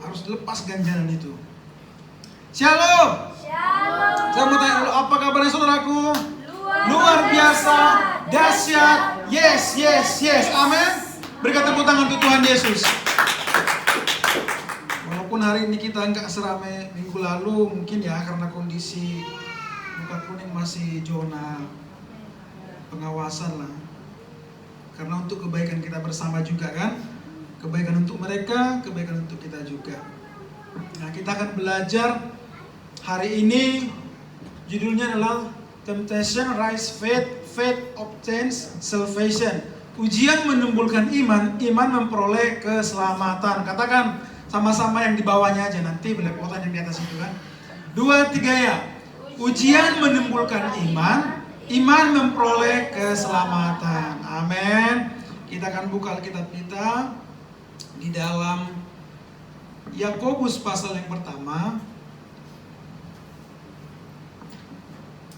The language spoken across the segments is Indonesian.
harus lepas ganjalan itu. Shalom. Shalom. Saya mau tanya dulu, apa kabarnya saudaraku? Luar biasa, dahsyat, yes, yes, yes, amin. Berikan tepuk tangan untuk Tuhan Yesus. Walaupun hari ini kita nggak seramai minggu lalu, mungkin ya karena kondisi Muka Kuning masih zona pengawasan lah. Karena untuk kebaikan kita bersama juga kan, kebaikan untuk mereka, kebaikan untuk kita juga. Nah, kita akan belajar hari ini, judulnya adalah Temptation Rise Faith, Faith Obtains Salvation. Ujian menimbulkan iman, iman memperoleh keselamatan. Katakan sama-sama yang di bawahnya aja, nanti belepotan yang di atas itu kan. 2, 3 ya. Ujian menimbulkan iman, iman memperoleh keselamatan. Amin. Kita akan buka Alkitab kita di dalam Yakobus pasal yang pertama.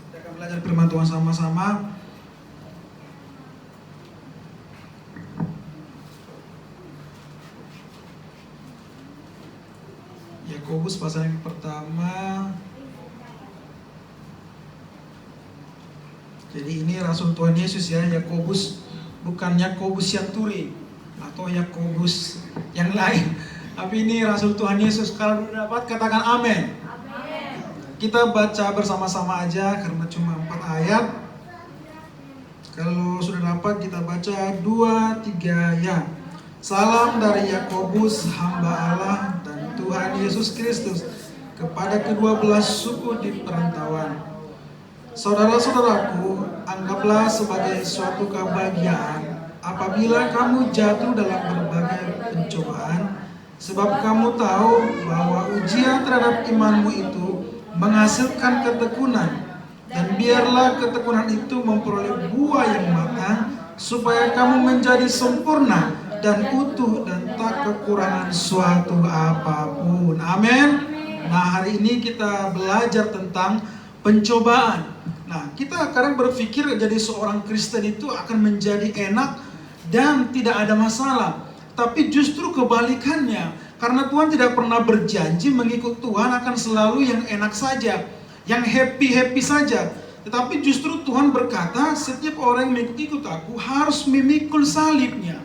Kita akan belajar firman Tuhan sama-sama. Yakobus pasal yang pertama. Jadi ini Rasul Tuhan Yesus ya, Yakobus, bukan Yakobus yang turi atau Yakobus yang lain. Tapi ini Rasul Tuhan Yesus. Kalau dapat katakan amin. Kita baca bersama-sama aja karena cuma 4 ayat. Kalau sudah dapat kita baca 2, 3 ya. Salam dari Yakobus, hamba Allah dan Tuhan Yesus Kristus, kepada kedua belas suku di perantauan. Saudara-saudaraku, anggaplah sebagai suatu kebahagiaan apabila kamu jatuh dalam berbagai pencobaan, sebab kamu tahu bahwa ujian terhadap imanmu itu menghasilkan ketekunan, dan biarlah ketekunan itu memperoleh buah yang matang, supaya kamu menjadi sempurna dan utuh dan tak kekurangan suatu apapun. Amin. Nah, hari ini kita belajar tentang pencobaan. Nah, kita kadang berpikir jadi seorang Kristen itu akan menjadi enak dan tidak ada masalah. Tapi justru kebalikannya, karena Tuhan tidak pernah berjanji mengikut Tuhan akan selalu yang enak saja, yang happy-happy saja. Tetapi justru Tuhan berkata, setiap orang yang mengikut aku harus memikul salibnya.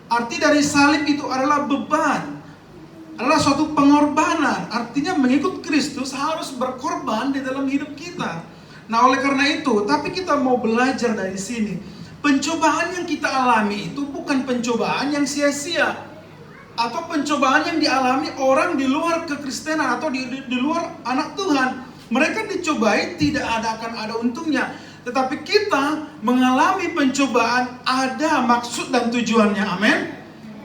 Arti dari salib itu adalah beban, adalah suatu pengorbanan. Artinya mengikut Kristus harus berkorban di dalam hidup kita. Nah, oleh karena itu, tapi kita mau belajar dari sini. Pencobaan yang kita alami itu bukan pencobaan yang sia-sia, atau pencobaan yang dialami orang di luar kekristenan atau di luar anak Tuhan. Mereka dicobai tidak akan ada untungnya. Tetapi kita mengalami pencobaan ada maksud dan tujuannya. Amin.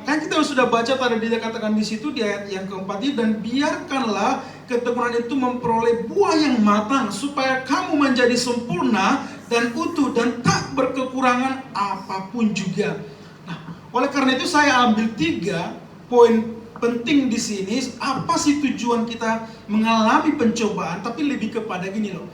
Kan kita sudah baca tadi dikatakan di situ di ayat yang keempat ini, dan biarkanlah ketekunan itu memperoleh buah yang matang, supaya kamu menjadi sempurna dan utuh dan tak berkekurangan apapun juga. Nah, oleh karena itu saya ambil 3 poin penting di sini. Apa sih tujuan kita mengalami pencobaan? Tapi lebih kepada gini loh.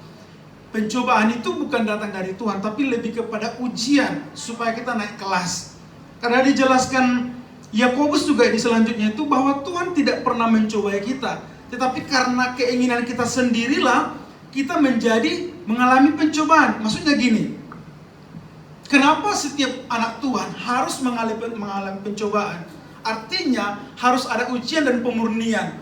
Pencobaan itu bukan datang dari Tuhan, tapi lebih kepada ujian supaya kita naik kelas. Karena dijelaskan Yakobus juga di selanjutnya itu bahwa Tuhan tidak pernah mencobai kita, tetapi karena keinginan kita sendirilah kita mengalami pencobaan. Maksudnya gini, kenapa setiap anak Tuhan harus mengalami pencobaan? Artinya harus ada ujian dan pemurnian.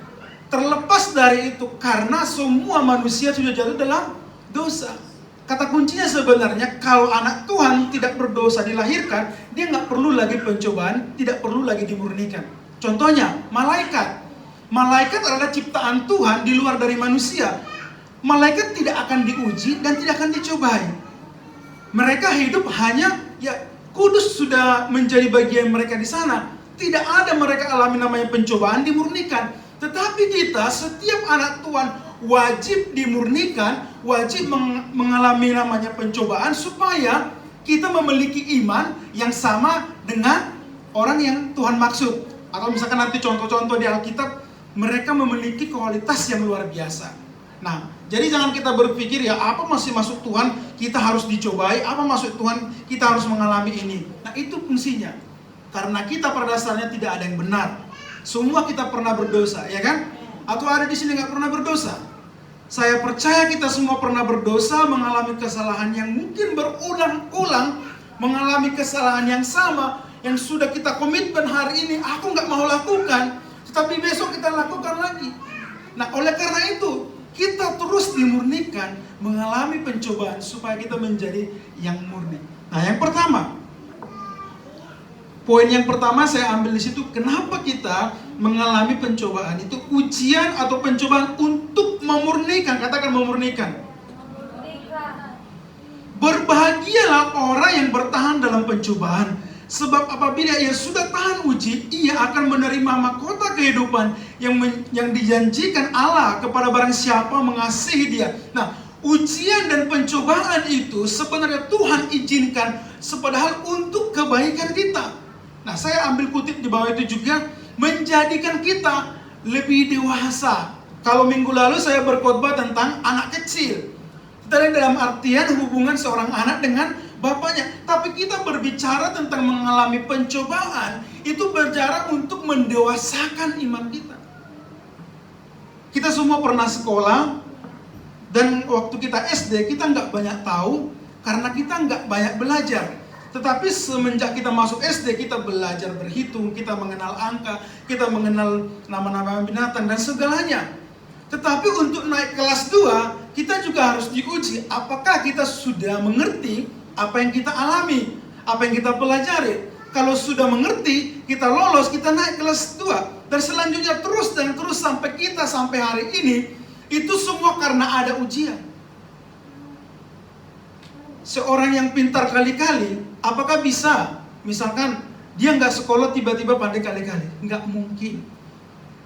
Terlepas dari itu, karena semua manusia sudah jatuh dalam dosa. Kata kuncinya sebenarnya, kalau anak Tuhan tidak berdosa dilahirkan, dia nggak perlu lagi pencobaan, tidak perlu lagi dimurnikan. Contohnya, malaikat. Malaikat adalah ciptaan Tuhan di luar dari manusia. Malaikat tidak akan diuji dan tidak akan dicobai. Mereka hidup hanya, ya kudus sudah menjadi bagian mereka di sana. Tidak ada mereka alami namanya pencobaan dimurnikan. Tetapi kita, setiap anak Tuhan wajib dimurnikan, wajib mengalami namanya pencobaan supaya kita memiliki iman yang sama dengan orang yang Tuhan maksud. Atau misalkan nanti contoh-contoh di Alkitab, mereka memiliki kualitas yang luar biasa. Nah, jadi jangan kita berpikir ya apa masih masuk Tuhan kita harus dicobai, apa masuk Tuhan kita harus mengalami ini. Nah, itu fungsinya. Karena kita pada dasarnya tidak ada yang benar. Semua kita pernah berdosa, ya kan? Atau ada di sini nggak pernah berdosa? Saya percaya kita semua pernah berdosa, mengalami kesalahan yang mungkin berulang-ulang, mengalami kesalahan yang sama, yang sudah kita komitmen hari ini, aku nggak mau lakukan, tetapi besok kita lakukan lagi. Nah, oleh karena itu, kita terus dimurnikan, mengalami pencobaan, supaya kita menjadi yang murni. Nah, yang pertama, poin yang pertama saya ambil di situ, kenapa kita mengalami pencobaan itu ujian atau pencobaan untuk memurnikan, katakan memurnikan. Berbahagialah orang yang bertahan dalam pencobaan, sebab apabila ia sudah tahan uji, ia akan menerima mahkota kehidupan yang dijanjikan Allah kepada barang siapa mengasihi dia. Nah, ujian dan pencobaan itu sebenarnya Tuhan izinkan sepadahal untuk kebaikan kita. Nah, saya ambil kutip di bawah itu juga, menjadikan kita lebih dewasa. Kalau minggu lalu saya berkhotbah tentang anak kecil, dari dalam artian hubungan seorang anak dengan bapaknya. Tapi kita berbicara tentang mengalami pencobaan, itu berjarak untuk mendewasakan iman kita. Kita semua pernah sekolah, dan waktu kita SD kita nggak banyak tahu karena kita nggak banyak belajar. Tetapi semenjak kita masuk SD, kita belajar berhitung, kita mengenal angka, kita mengenal nama-nama binatang dan segalanya. Tetapi untuk naik kelas 2, kita juga harus diuji apakah kita sudah mengerti apa yang kita alami, apa yang kita pelajari. Kalau sudah mengerti, kita lolos, kita naik kelas 2. Dan selanjutnya terus dan terus sampai hari ini, itu semua karena ada ujian. Seorang yang pintar kali-kali, apakah bisa? Misalkan dia nggak sekolah tiba-tiba pandai kali-kali, nggak mungkin.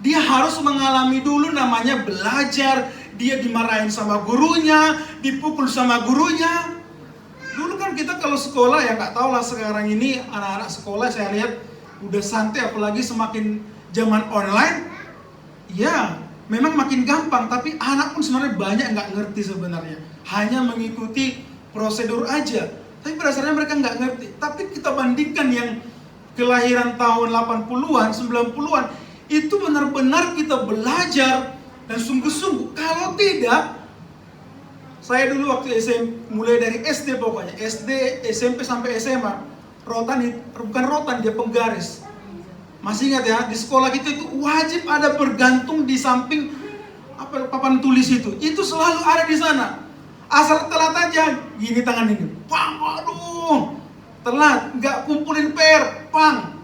Dia harus mengalami dulu namanya belajar. Dia dimarahin sama gurunya, dipukul sama gurunya. Dulu kan kita kalau sekolah ya nggak tahu lah, sekarang ini anak-anak sekolah saya lihat udah santai, apalagi semakin zaman online. Ya memang makin gampang, tapi anak pun sebenarnya banyak nggak ngerti sebenarnya. Hanya mengikuti prosedur aja. Tapi pada dasarnya mereka nggak ngerti. Tapi kita bandingkan yang kelahiran tahun 80-an, 90-an, itu benar-benar kita belajar dan sungguh-sungguh. Kalau tidak, saya dulu waktu mulai dari SD pokoknya, SD, SMP sampai SMA, bukan rotan, dia penggaris. Masih ingat ya, di sekolah kita itu wajib ada bergantung di samping papan tulis itu. Itu selalu ada di sana. Asal telat aja, gini tangan ini, pang, aduh, telat, nggak kumpulin PR, pang.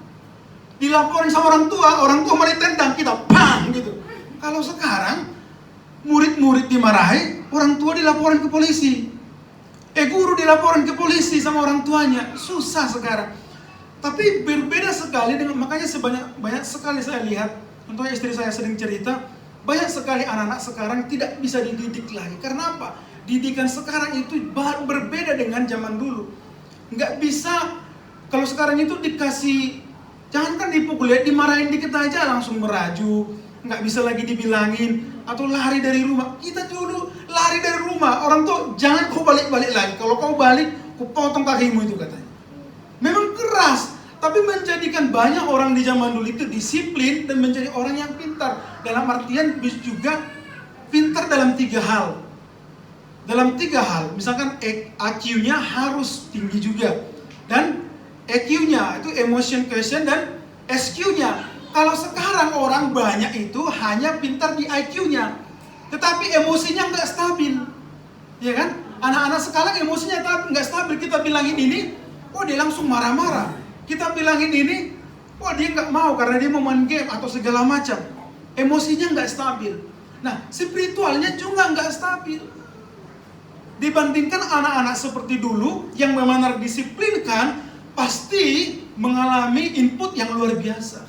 Dilaporin sama orang tua malah tendang kita, pang gitu. Kalau sekarang murid-murid dimarahi, orang tua dilaporin ke polisi. Guru dilaporin ke polisi sama orang tuanya. Susah sekarang. Tapi berbeda sekali dengan, makanya banyak sekali saya lihat, contohnya istri saya sering cerita, banyak sekali anak-anak sekarang tidak bisa dididik lagi. Karena apa? Didikan sekarang itu berbeda dengan zaman dulu. Nggak bisa, kalau sekarang itu dikasih, jangankan dipukul ya, dimarahin dikit aja langsung meraju, nggak bisa lagi dibilangin, atau lari dari rumah. Kita dulu lari dari rumah, orang tuh jangan kau balik-balik lagi. Kalau kau balik, kau potong kakimu itu katanya. Memang keras, tapi menjadikan banyak orang di zaman dulu itu disiplin dan menjadi orang yang pintar. Dalam artian juga pintar dalam 3 hal. Dalam 3 hal, misalkan IQ-nya harus tinggi juga. Dan EQ-nya itu emotion quotient dan SQ-nya. Kalau sekarang orang banyak itu hanya pintar di IQ-nya, tetapi emosinya nggak stabil, ya kan? Anak-anak sekarang emosinya nggak stabil. Kita bilangin ini, dia langsung marah-marah. Kita bilangin ini, dia nggak mau karena dia mau main game atau segala macam. Emosinya nggak stabil. Nah, spiritualnya juga nggak stabil. Dibandingkan anak-anak seperti dulu yang memang terdisiplinkan, pasti mengalami input yang luar biasa.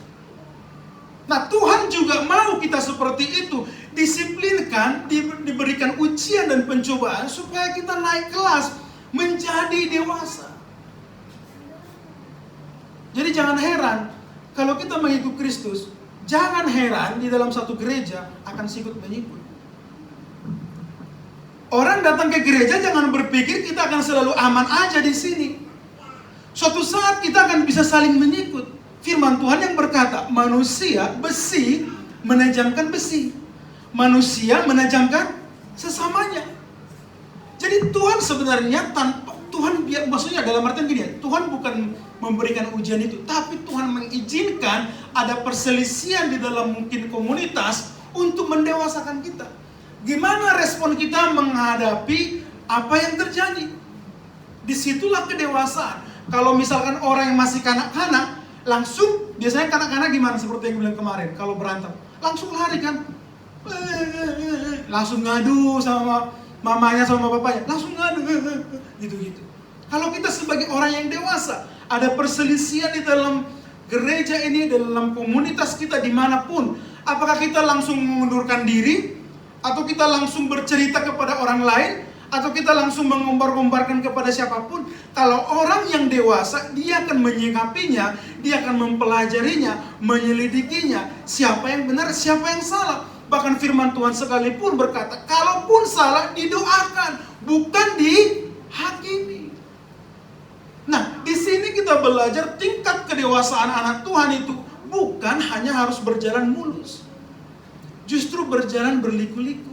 Nah, Tuhan juga mau kita seperti itu, disiplinkan, diberikan ujian dan pencobaan supaya kita naik kelas, menjadi dewasa. Jadi jangan heran kalau kita mengikut Kristus, jangan heran di dalam satu gereja akan sikut-menyikut. Orang datang ke gereja jangan berpikir kita akan selalu aman aja di sini. Suatu saat kita akan bisa saling menyikut. Firman Tuhan yang berkata, manusia besi menajamkan besi, manusia menajamkan sesamanya. Jadi Tuhan sebenarnya maksudnya dalam artian gini, Tuhan bukan memberikan ujian itu, tapi Tuhan mengizinkan ada perselisihan di dalam mungkin komunitas untuk mendewasakan kita. Gimana respon kita menghadapi apa yang terjadi? Disitulah kedewasaan. Kalau misalkan orang yang masih kanak-kanak, langsung biasanya kanak-kanak gimana, seperti yang bilang kemarin, kalau berantem langsung lari kan, langsung ngadu sama mamanya sama bapaknya, langsung ngadu gitu-gitu. Kalau kita sebagai orang yang dewasa, ada perselisihan di dalam gereja ini, dalam komunitas kita dimanapun, apakah kita langsung mengundurkan diri, atau kita langsung bercerita kepada orang lain, atau kita langsung mengombar-ombarkan kepada siapapun? Kalau orang yang dewasa, dia akan menyikapinya, dia akan mempelajarinya, menyelidikinya, siapa yang benar, siapa yang salah. Bahkan firman Tuhan sekalipun berkata, kalaupun salah didoakan, bukan dihakimi. Nah, di sini kita belajar tingkat kedewasaan anak Tuhan itu bukan hanya harus berjalan mulus, justru berjalan berliku-liku.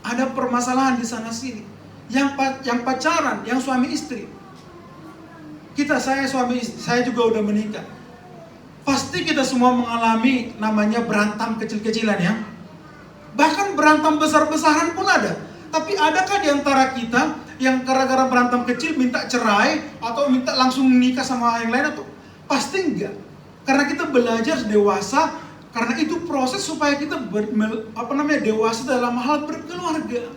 Ada permasalahan di sana sini. Yang pacaran, yang suami istri. Saya suami istri, saya juga udah menikah. Pasti kita semua mengalami namanya berantem kecil-kecilan ya. Bahkan berantem besar-besaran pun ada. Tapi adakah di antara kita yang gara-gara berantem kecil minta cerai atau minta langsung nikah sama yang lain? Atau pasti enggak. Karena kita belajar dewasa, karena itu proses supaya kita dewasa dalam hal berkeluarga.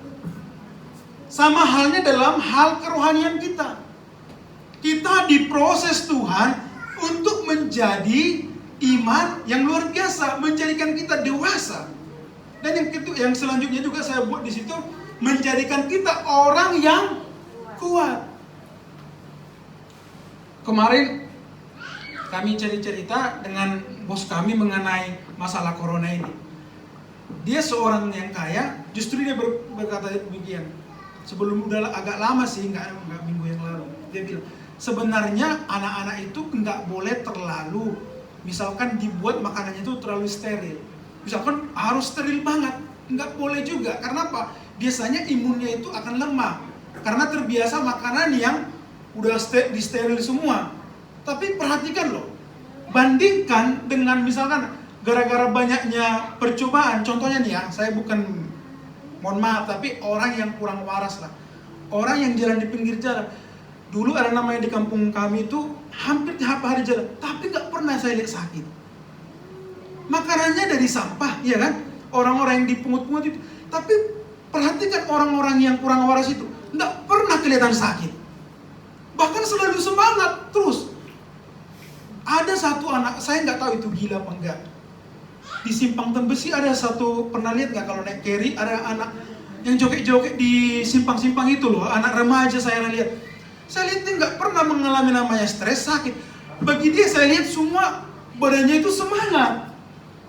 Sama halnya dalam hal kerohanian kita. Kita diproses Tuhan untuk menjadi iman yang luar biasa, menjadikan kita dewasa. Dan yang selanjutnya juga saya buat di situ, menjadikan kita orang yang kuat. Kemarin kami cerita dengan bos kami mengenai masalah corona ini. Dia seorang yang kaya, justru dia berkata demikian. Sebelum udah agak lama sih, nggak minggu yang lalu, dia bilang sebenarnya anak-anak itu nggak boleh terlalu, misalkan dibuat makanannya itu terlalu steril, misalkan harus steril banget, nggak boleh juga. Karena apa? Biasanya imunnya itu akan lemah karena terbiasa makanan yang udah disteril semua. Tapi perhatikan loh, bandingkan dengan misalkan gara-gara banyaknya percobaan, contohnya nih ya, saya bukan, mohon maaf, tapi orang yang kurang waras lah, orang yang jalan di pinggir jalan. Dulu ada namanya di kampung kami itu hampir tiap hari jalan, tapi nggak pernah saya lihat sakit. Makanannya dari sampah, ya kan? Orang-orang yang dipungut-pungut itu. Tapi perhatikan orang-orang yang kurang waras itu, nggak pernah kelihatan sakit. Bahkan selalu semangat terus. Ada satu anak, saya nggak tahu itu gila apa enggak. Di Simpang Tembesi ada satu, pernah lihat nggak kalau naik carry ada anak yang joget-joget di simpang-simpang itu loh, anak remaja saya lihat. Saya lihat dia nggak pernah mengalami namanya stres, sakit. Bagi dia saya lihat semua badannya itu semangat.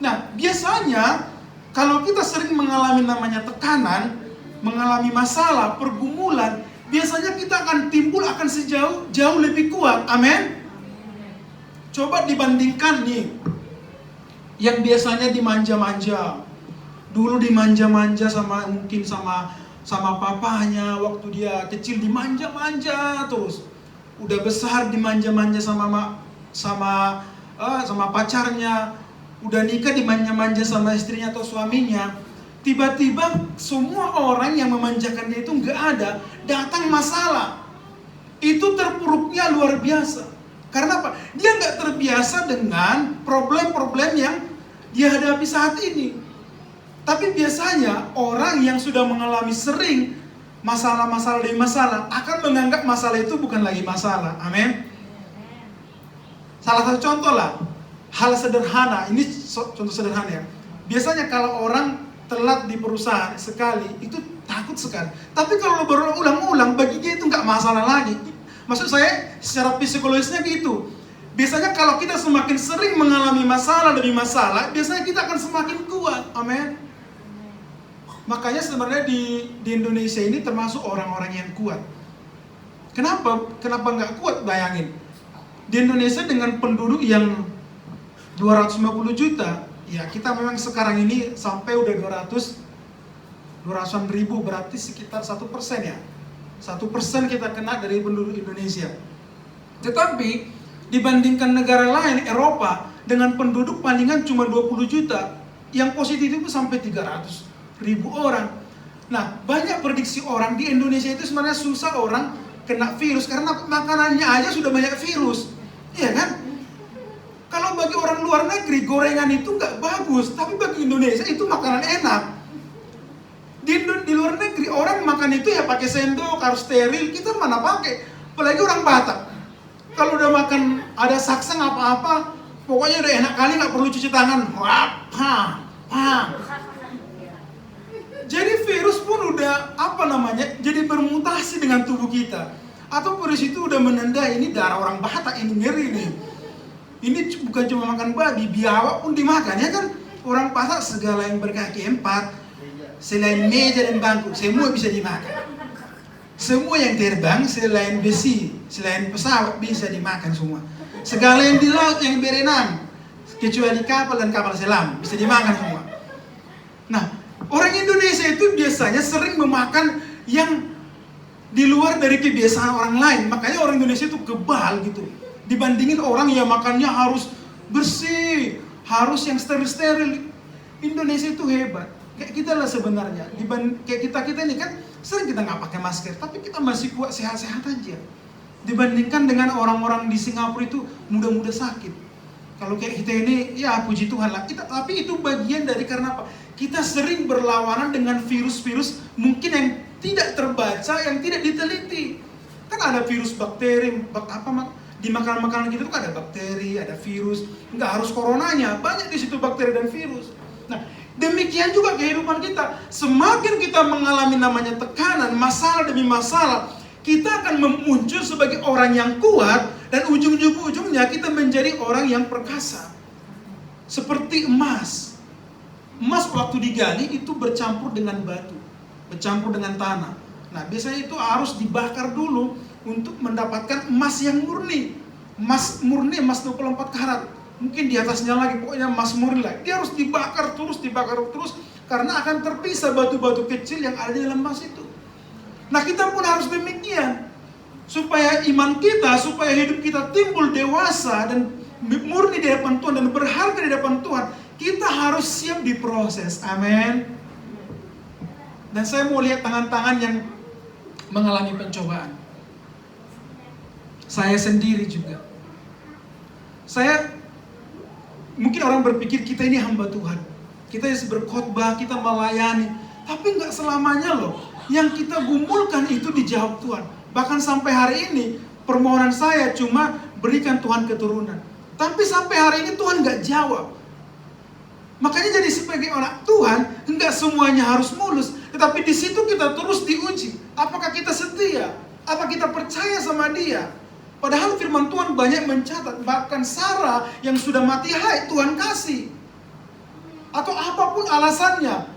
Nah biasanya kalau kita sering mengalami namanya tekanan, mengalami masalah, pergumulan, biasanya kita akan timbul akan jauh lebih kuat. Amin. Coba dibandingkan nih, yang biasanya dimanja-manja, dulu dimanja-manja mungkin sama papahnya waktu dia kecil, dimanja-manja terus. Udah besar dimanja-manja sama pacarnya, udah nikah dimanja-manja sama istrinya atau suaminya. Tiba-tiba semua orang yang memanjakan dia itu nggak ada, datang masalah. Itu terpuruknya luar biasa. Karena apa? Dia nggak terbiasa dengan problem-problem yang dia hadapi saat ini. Tapi biasanya orang yang sudah mengalami sering masalah-masalah demi masalah akan menganggap masalah itu bukan lagi masalah. Amin. Salah satu contoh lah, hal sederhana, ini contoh sederhana ya. Biasanya kalau orang telat di perusahaan sekali, itu takut sekali. Tapi kalau berulang-ulang, bagi dia itu nggak masalah lagi. Maksud saya, secara psikologisnya gitu. Biasanya kalau kita semakin sering mengalami masalah demi masalah, biasanya kita akan semakin kuat. Amin. Makanya sebenarnya di Indonesia ini termasuk orang-orang yang kuat. Kenapa nggak kuat? Bayangin. Di Indonesia dengan penduduk yang 250 juta, ya kita memang sekarang ini sampai udah 200-an ribu, berarti sekitar 1% ya. 1% kita kena dari penduduk Indonesia. Tetapi dibandingkan negara lain, Eropa, dengan penduduk palingan cuma 20 juta, yang positif itu sampai 300 ribu orang. Nah, banyak prediksi orang di Indonesia itu sebenarnya susah orang kena virus, karena makanannya aja sudah banyak virus. Iya kan? Kalau bagi orang luar negeri, gorengan itu nggak bagus, tapi bagi Indonesia itu makanan enak. Di luar negeri, orang makan itu ya pakai sendok, harus steril, kita mana pakai. Apalagi orang Batak. Kalau udah makan ada saksang apa-apa, pokoknya udah enak kali, nggak perlu cuci tangan. Wah, Jadi virus pun udah jadi bermutasi dengan tubuh kita. Atau virus itu udah menandai ini darah orang Batak, ini ngeri nih. Ini bukan cuma makan babi, biawak pun dimakan ya kan. Orang Batak segala yang berkaki 4, selain meja dan bangku, semua bisa dimakan. Semua yang terbang selain besi, selain pesawat bisa dimakan semua. Segala yang di laut, yang berenang, kecuali kapal dan kapal selam, bisa dimakan semua. Nah, orang Indonesia itu biasanya sering memakan yang di luar dari kebiasaan orang lain. Makanya orang Indonesia itu kebal gitu. Dibandingin orang yang makannya harus bersih, harus yang steril-steril. Indonesia itu hebat. Kayak kita lah sebenarnya. Kayak kita ini kan sering kita nggak pakai masker, tapi kita masih kuat, sehat-sehat aja. Dibandingkan dengan orang-orang di Singapura itu mudah-mudah sakit. Kalau kayak kita ini, ya puji Tuhan lah. Tapi itu bagian dari karena apa? Kita sering berlawanan dengan virus-virus mungkin yang tidak terbaca, yang tidak diteliti. Kan ada virus bakteri, di makanan-makanan kita itu kan ada bakteri, ada virus. Nggak harus coronanya, banyak di situ bakteri dan virus. Nah, demikian juga kehidupan kita. Semakin kita mengalami namanya tekanan, masalah demi masalah, kita akan muncul sebagai orang yang kuat, dan ujung-ujungnya kita menjadi orang yang perkasa. Seperti emas. Emas waktu digali itu bercampur dengan batu, bercampur dengan tanah. Nah, biasanya itu harus dibakar dulu untuk mendapatkan emas yang murni. Emas murni, emas 24 karat. Mungkin di atasnya lagi, pokoknya emas murni lah. Dia harus dibakar terus, karena akan terpisah batu-batu kecil yang ada di dalam emas itu. Nah, kita pun harus demikian. Supaya iman kita, supaya hidup kita timbul dewasa dan murni di hadapan Tuhan dan berharga di hadapan Tuhan, kita harus siap diproses. Amin. Dan saya mau lihat tangan-tangan yang mengalami pencobaan. Saya sendiri juga. Mungkin orang berpikir kita ini hamba Tuhan. Kita berkhotbah, kita melayani. Tapi nggak selamanya loh. Yang kita gumulkan itu dijawab Tuhan. Bahkan sampai hari ini, permohonan saya cuma berikan Tuhan keturunan. Tapi sampai hari ini Tuhan nggak jawab. Makanya jadi sebagai anak Tuhan, nggak semuanya harus mulus. Tetapi di situ kita terus diuji. Apakah kita setia? Apa kita percaya sama Dia? Padahal firman Tuhan banyak mencatat, bahkan Sarah yang sudah mati Tuhan kasih. Atau apapun alasannya.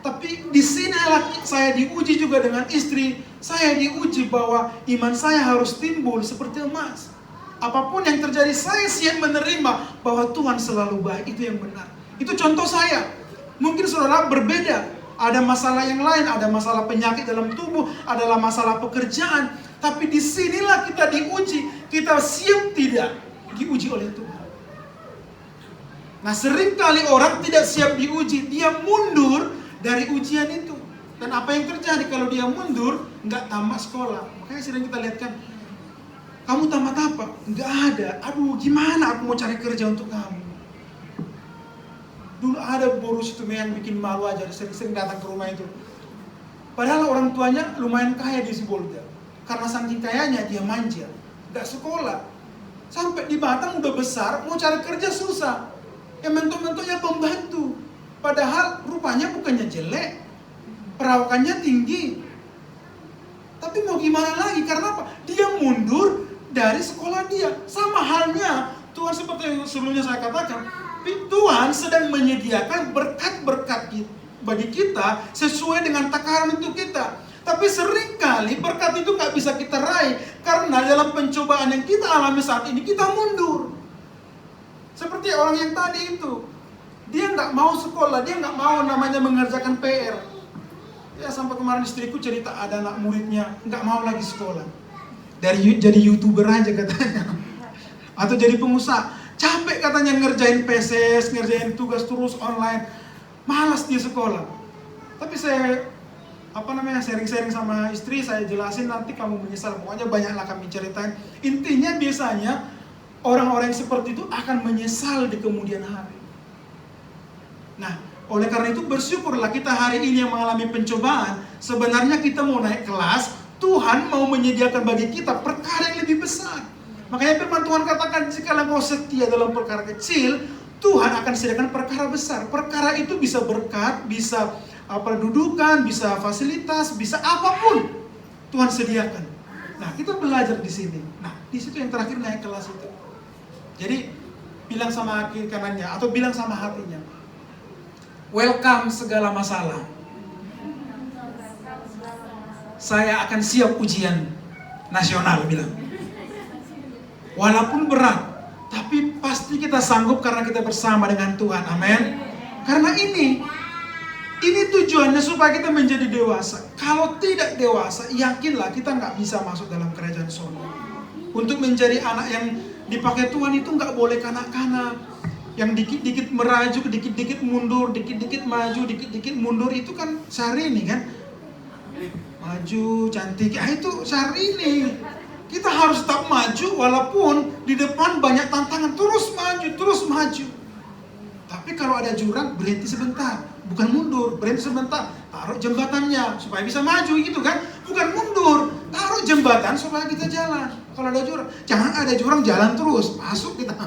Tapi di sini saya diuji juga dengan istri. Saya diuji bahwa iman saya harus timbul seperti emas. Apapun yang terjadi, saya siap menerima bahwa Tuhan selalu baik. Itu yang benar. Itu contoh saya. Mungkin saudara berbeda. Ada masalah yang lain, ada masalah penyakit dalam tubuh, adalah masalah pekerjaan. Tapi disinilah kita diuji. Kita siap tidak diuji oleh Tuhan. Nah, seringkali orang tidak siap diuji. Dia mundur dari ujian itu. Dan apa yang terjadi kalau dia mundur? Nggak tamat sekolah. Makanya sering kita lihat kan, kamu tamat apa? Nggak ada. Aduh, gimana aku mau cari kerja untuk kamu? Dulu ada boros itu yang bikin malu aja, sering-sering datang ke rumah itu. Padahal orang tuanya lumayan kaya di Sibolga. Karena saking kayanya dia manja, gak sekolah. Sampai di Batam udah besar, mau cari kerja susah. Yang mentok-mentoknya pembantu. Padahal rupanya bukannya jelek, perawakannya tinggi. Tapi mau gimana lagi, karena apa? Dia mundur dari sekolah dia. Sama halnya, Tuhan seperti yang sebelumnya saya katakan, Tuhan sedang menyediakan berkat-berkat bagi kita sesuai dengan takaran untuk kita. Tapi seringkali berkat itu nggak bisa kita raih karena dalam pencobaan yang kita alami saat ini kita mundur. Seperti orang yang tadi itu, dia nggak mau sekolah, dia nggak mau namanya mengerjakan PR. Ya sampai kemarin istriku cerita ada anak muridnya nggak mau lagi sekolah, jadi YouTuber aja katanya, atau jadi pengusaha. Capek katanya ngerjain PSS, ngerjain tugas terus online, malas dia sekolah. Tapi saya sharing-sharing sama istri, saya jelasin nanti kamu menyesal. Pokoknya banyaklah kami ceritain. Intinya biasanya orang-orang yang seperti itu akan menyesal di kemudian hari. Nah, oleh karena itu bersyukurlah kita hari ini yang mengalami pencobaan. Sebenarnya kita mau naik kelas, Tuhan mau menyediakan bagi kita perkara yang lebih besar. Makanya firman Tuhan katakan, jika engkau setia dalam perkara kecil, Tuhan akan sediakan perkara besar. Perkara itu bisa berkat, bisa dudukan, bisa fasilitas, bisa apapun Tuhan sediakan. Nah, kita belajar di sini. Nah, di situ yang terakhir naik kelas itu. Jadi bilang sama kiri kanannya atau bilang sama hatinya, welcome segala masalah. Saya akan siap ujian nasional, bilang. Walaupun berat, tapi pasti kita sanggup karena kita bersama dengan Tuhan. Amin. Karena ini tujuannya supaya kita menjadi dewasa. Kalau tidak dewasa, yakinlah kita nggak bisa masuk dalam kerajaan surga. Untuk menjadi anak yang dipakai Tuhan itu nggak boleh kanak-kanak. Yang dikit-dikit merajuk, dikit-dikit mundur, dikit-dikit maju, dikit-dikit mundur. Itu kan sehari ini kan. Maju, cantik. Itu sehari ini. Kita harus tetap maju walaupun di depan banyak tantangan. Terus maju. Tapi kalau ada jurang, berhenti sebentar. Bukan mundur, berhenti sebentar. Taruh jembatannya supaya bisa maju gitu kan. Bukan mundur, taruh jembatan supaya kita jalan. Kalau ada jurang, jangan ada jurang jalan terus. Masuk kita.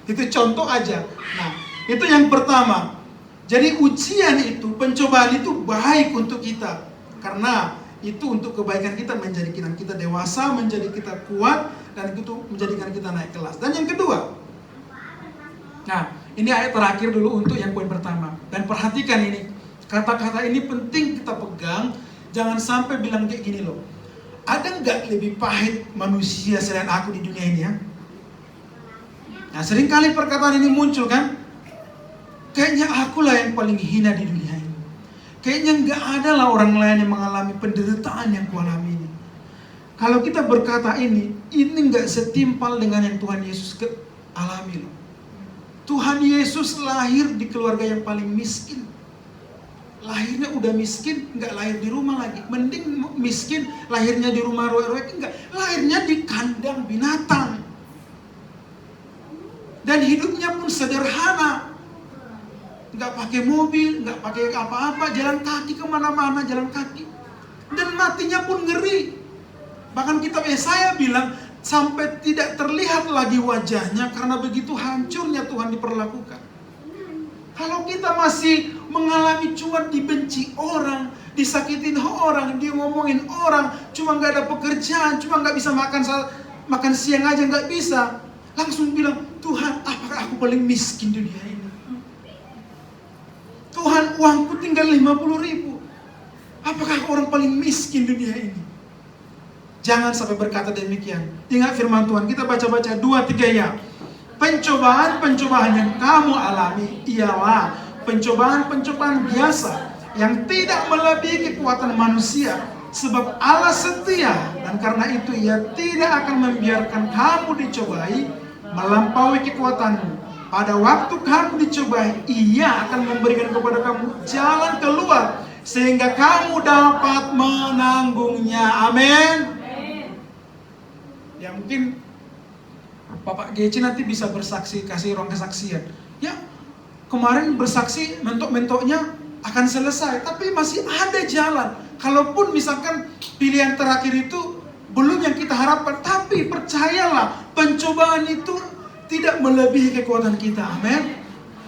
Itu contoh aja. Nah, itu yang pertama. Jadi ujian itu, pencobaan itu baik untuk kita. Karena itu untuk kebaikan kita, menjadikan kita dewasa, menjadi kita kuat, dan itu menjadikan kita naik kelas. Dan yang kedua, nah ini ayat terakhir dulu untuk yang poin pertama. Dan perhatikan ini, kata-kata ini penting kita pegang. Jangan sampai bilang kayak gini loh, ada nggak lebih pahit manusia selain aku di dunia ini ya? Nah seringkali perkataan ini muncul kan, kayaknya akulah yang paling hina di dunia ini. Kayaknya nggak ada lah orang lain yang mengalami penderitaan yang kualami ini. Kalau kita berkata ini nggak setimpal dengan yang Tuhan Yesus alami loh. Tuhan Yesus lahir di keluarga yang paling miskin. Lahirnya udah miskin, nggak lahir di rumah lagi. Mending miskin, lahirnya di rumah roek-roek, enggak. Lahirnya di kandang binatang. Dan hidupnya pun sederhana. Nggak pakai mobil, nggak pakai apa-apa, jalan kaki kemana-mana, jalan kaki. Dan matinya pun ngeri. Bahkan kitab Yesaya bilang, sampai tidak terlihat lagi wajahnya karena begitu hancurnya Tuhan diperlakukan. Kalau kita masih mengalami cuma dibenci orang, disakitin orang, diomongin orang, cuma nggak ada pekerjaan, cuma nggak bisa makan siang aja nggak bisa, langsung bilang, Tuhan, apakah aku paling miskin di dunia ini? Tuhan, uangku tinggal 50.000. Apakah orang paling miskin di dunia ini? Jangan sampai berkata demikian. Ingat firman Tuhan, kita baca-baca 2-3 ya. Pencobaan-pencobaan yang kamu alami ialah pencobaan-pencobaan biasa yang tidak melebihi kekuatan manusia. Sebab Allah setia, dan karena itu Ia tidak akan membiarkan kamu dicobai melampaui kekuatanmu. Pada waktu kamu dicobai, Ia akan memberikan kepada kamu jalan keluar sehingga kamu dapat menanggungnya. Amin. Ya mungkin Bapak Geci nanti bisa bersaksi, kasih ruang kesaksian. Ya kemarin bersaksi mentok-mentoknya akan selesai, tapi masih ada jalan. Kalaupun misalkan pilihan terakhir itu belum yang kita harapkan, tapi percayalah pencobaan itu tidak melebihi kekuatan kita. Amin.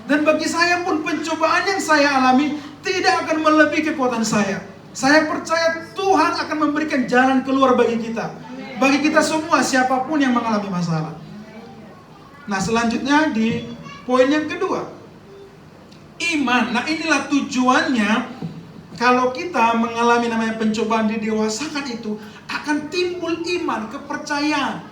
Dan bagi saya pun pencobaan yang saya alami tidak akan melebihi kekuatan saya. Saya percaya Tuhan akan memberikan jalan keluar bagi kita. Bagi kita semua, siapapun yang mengalami masalah. Nah selanjutnya di poin yang kedua, iman. Nah inilah tujuannya. Kalau kita mengalami namanya pencobaan didewasakan itu, akan timbul iman, kepercayaan.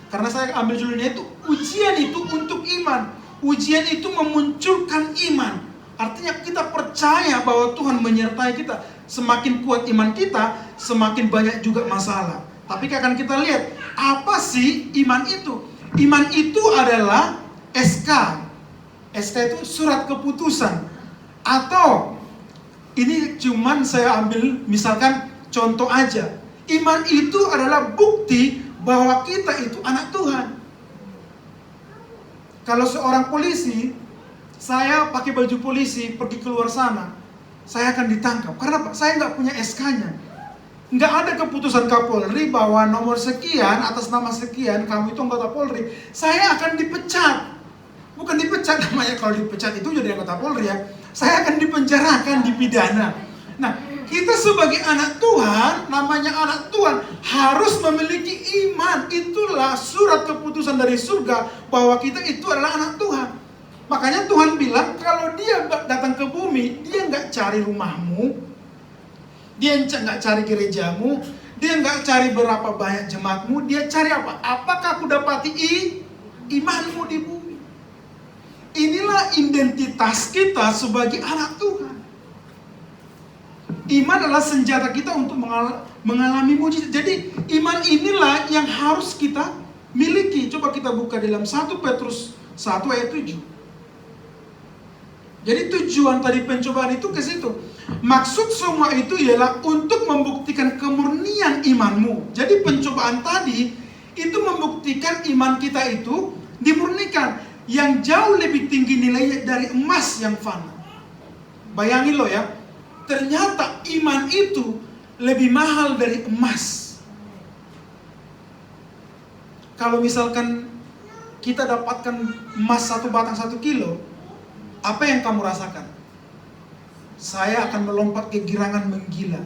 Karena saya ambil judulnya itu ujian itu untuk iman. Ujian itu memunculkan iman. Artinya kita percaya bahwa Tuhan menyertai kita. Semakin kuat iman kita, semakin banyak juga masalah. Tapi akan kita lihat, apa sih iman itu? Iman itu adalah SK. SK itu surat keputusan. Atau ini cuman saya ambil misalkan contoh aja. Iman itu adalah bukti bahwa kita itu anak Tuhan. Kalau seorang polisi, saya pakai baju polisi pergi keluar sana, saya akan ditangkap. Karena apa? Saya nggak punya SK-nya. Nggak ada keputusan Kapolri bahwa nomor sekian, atas nama sekian, kamu itu anggota Polri. Saya akan dipecat. Bukan dipecat namanya, kalau dipecat itu jadi anggota Polri ya. Saya akan dipenjarakan, dipidana. Nah, kita sebagai anak Tuhan, namanya anak Tuhan, harus memiliki iman. Itulah surat keputusan dari surga bahwa kita itu adalah anak Tuhan. Makanya Tuhan bilang, kalau dia datang ke bumi, dia nggak cari rumahmu, dia nggak cari gerejamu, dia nggak cari berapa banyak jemaatmu, dia cari apa? Apakah aku dapati imanmu di bumi? Inilah identitas kita sebagai anak Tuhan. Iman adalah senjata kita untuk mengalami mujizat. Jadi iman inilah yang harus kita miliki. Coba kita buka dalam 1 Petrus 1 ayat 7. Jadi tujuan tadi pencobaan itu ke situ. Maksud semua itu ialah untuk membuktikan kemurnian imanmu. Jadi pencobaan tadi itu membuktikan iman kita itu dimurnikan, yang jauh lebih tinggi nilainya dari emas yang fana. Bayangin lo ya, ternyata iman itu lebih mahal dari emas. Kalau misalkan kita dapatkan emas 1 batang 1 kilo, apa yang kamu rasakan? Saya akan melompat kegirangan menggila.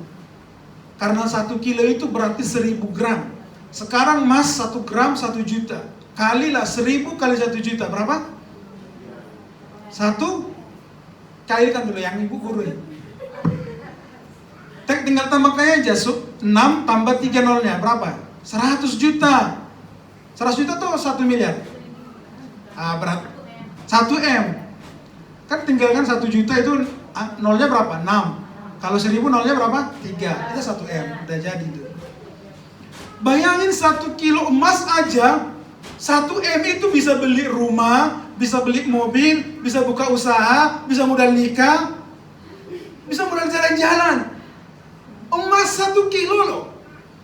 Karena 1 kilo itu berarti 1000 gram. Sekarang emas 1 gram 1 juta. Kalilah 1000 kali 1 juta. Berapa? 1? Kalikan dulu yang ibu guru ya. Tinggal tambahkan aja. 6 tambah 3 nolnya. Berapa? 100 juta. 100 juta tuh 1 miliar. Berat. 1 M. Kan tinggalkan 1 juta itu nolnya berapa? 6. Kalau 1000 nolnya berapa? 3. Itu 1 M. Udah jadi itu. Bayangin 1 kilo emas aja, 1 M itu bisa beli rumah, bisa beli mobil, bisa buka usaha, bisa modal nikah, bisa modal jalan-jalan. Emas 1 kilo loh.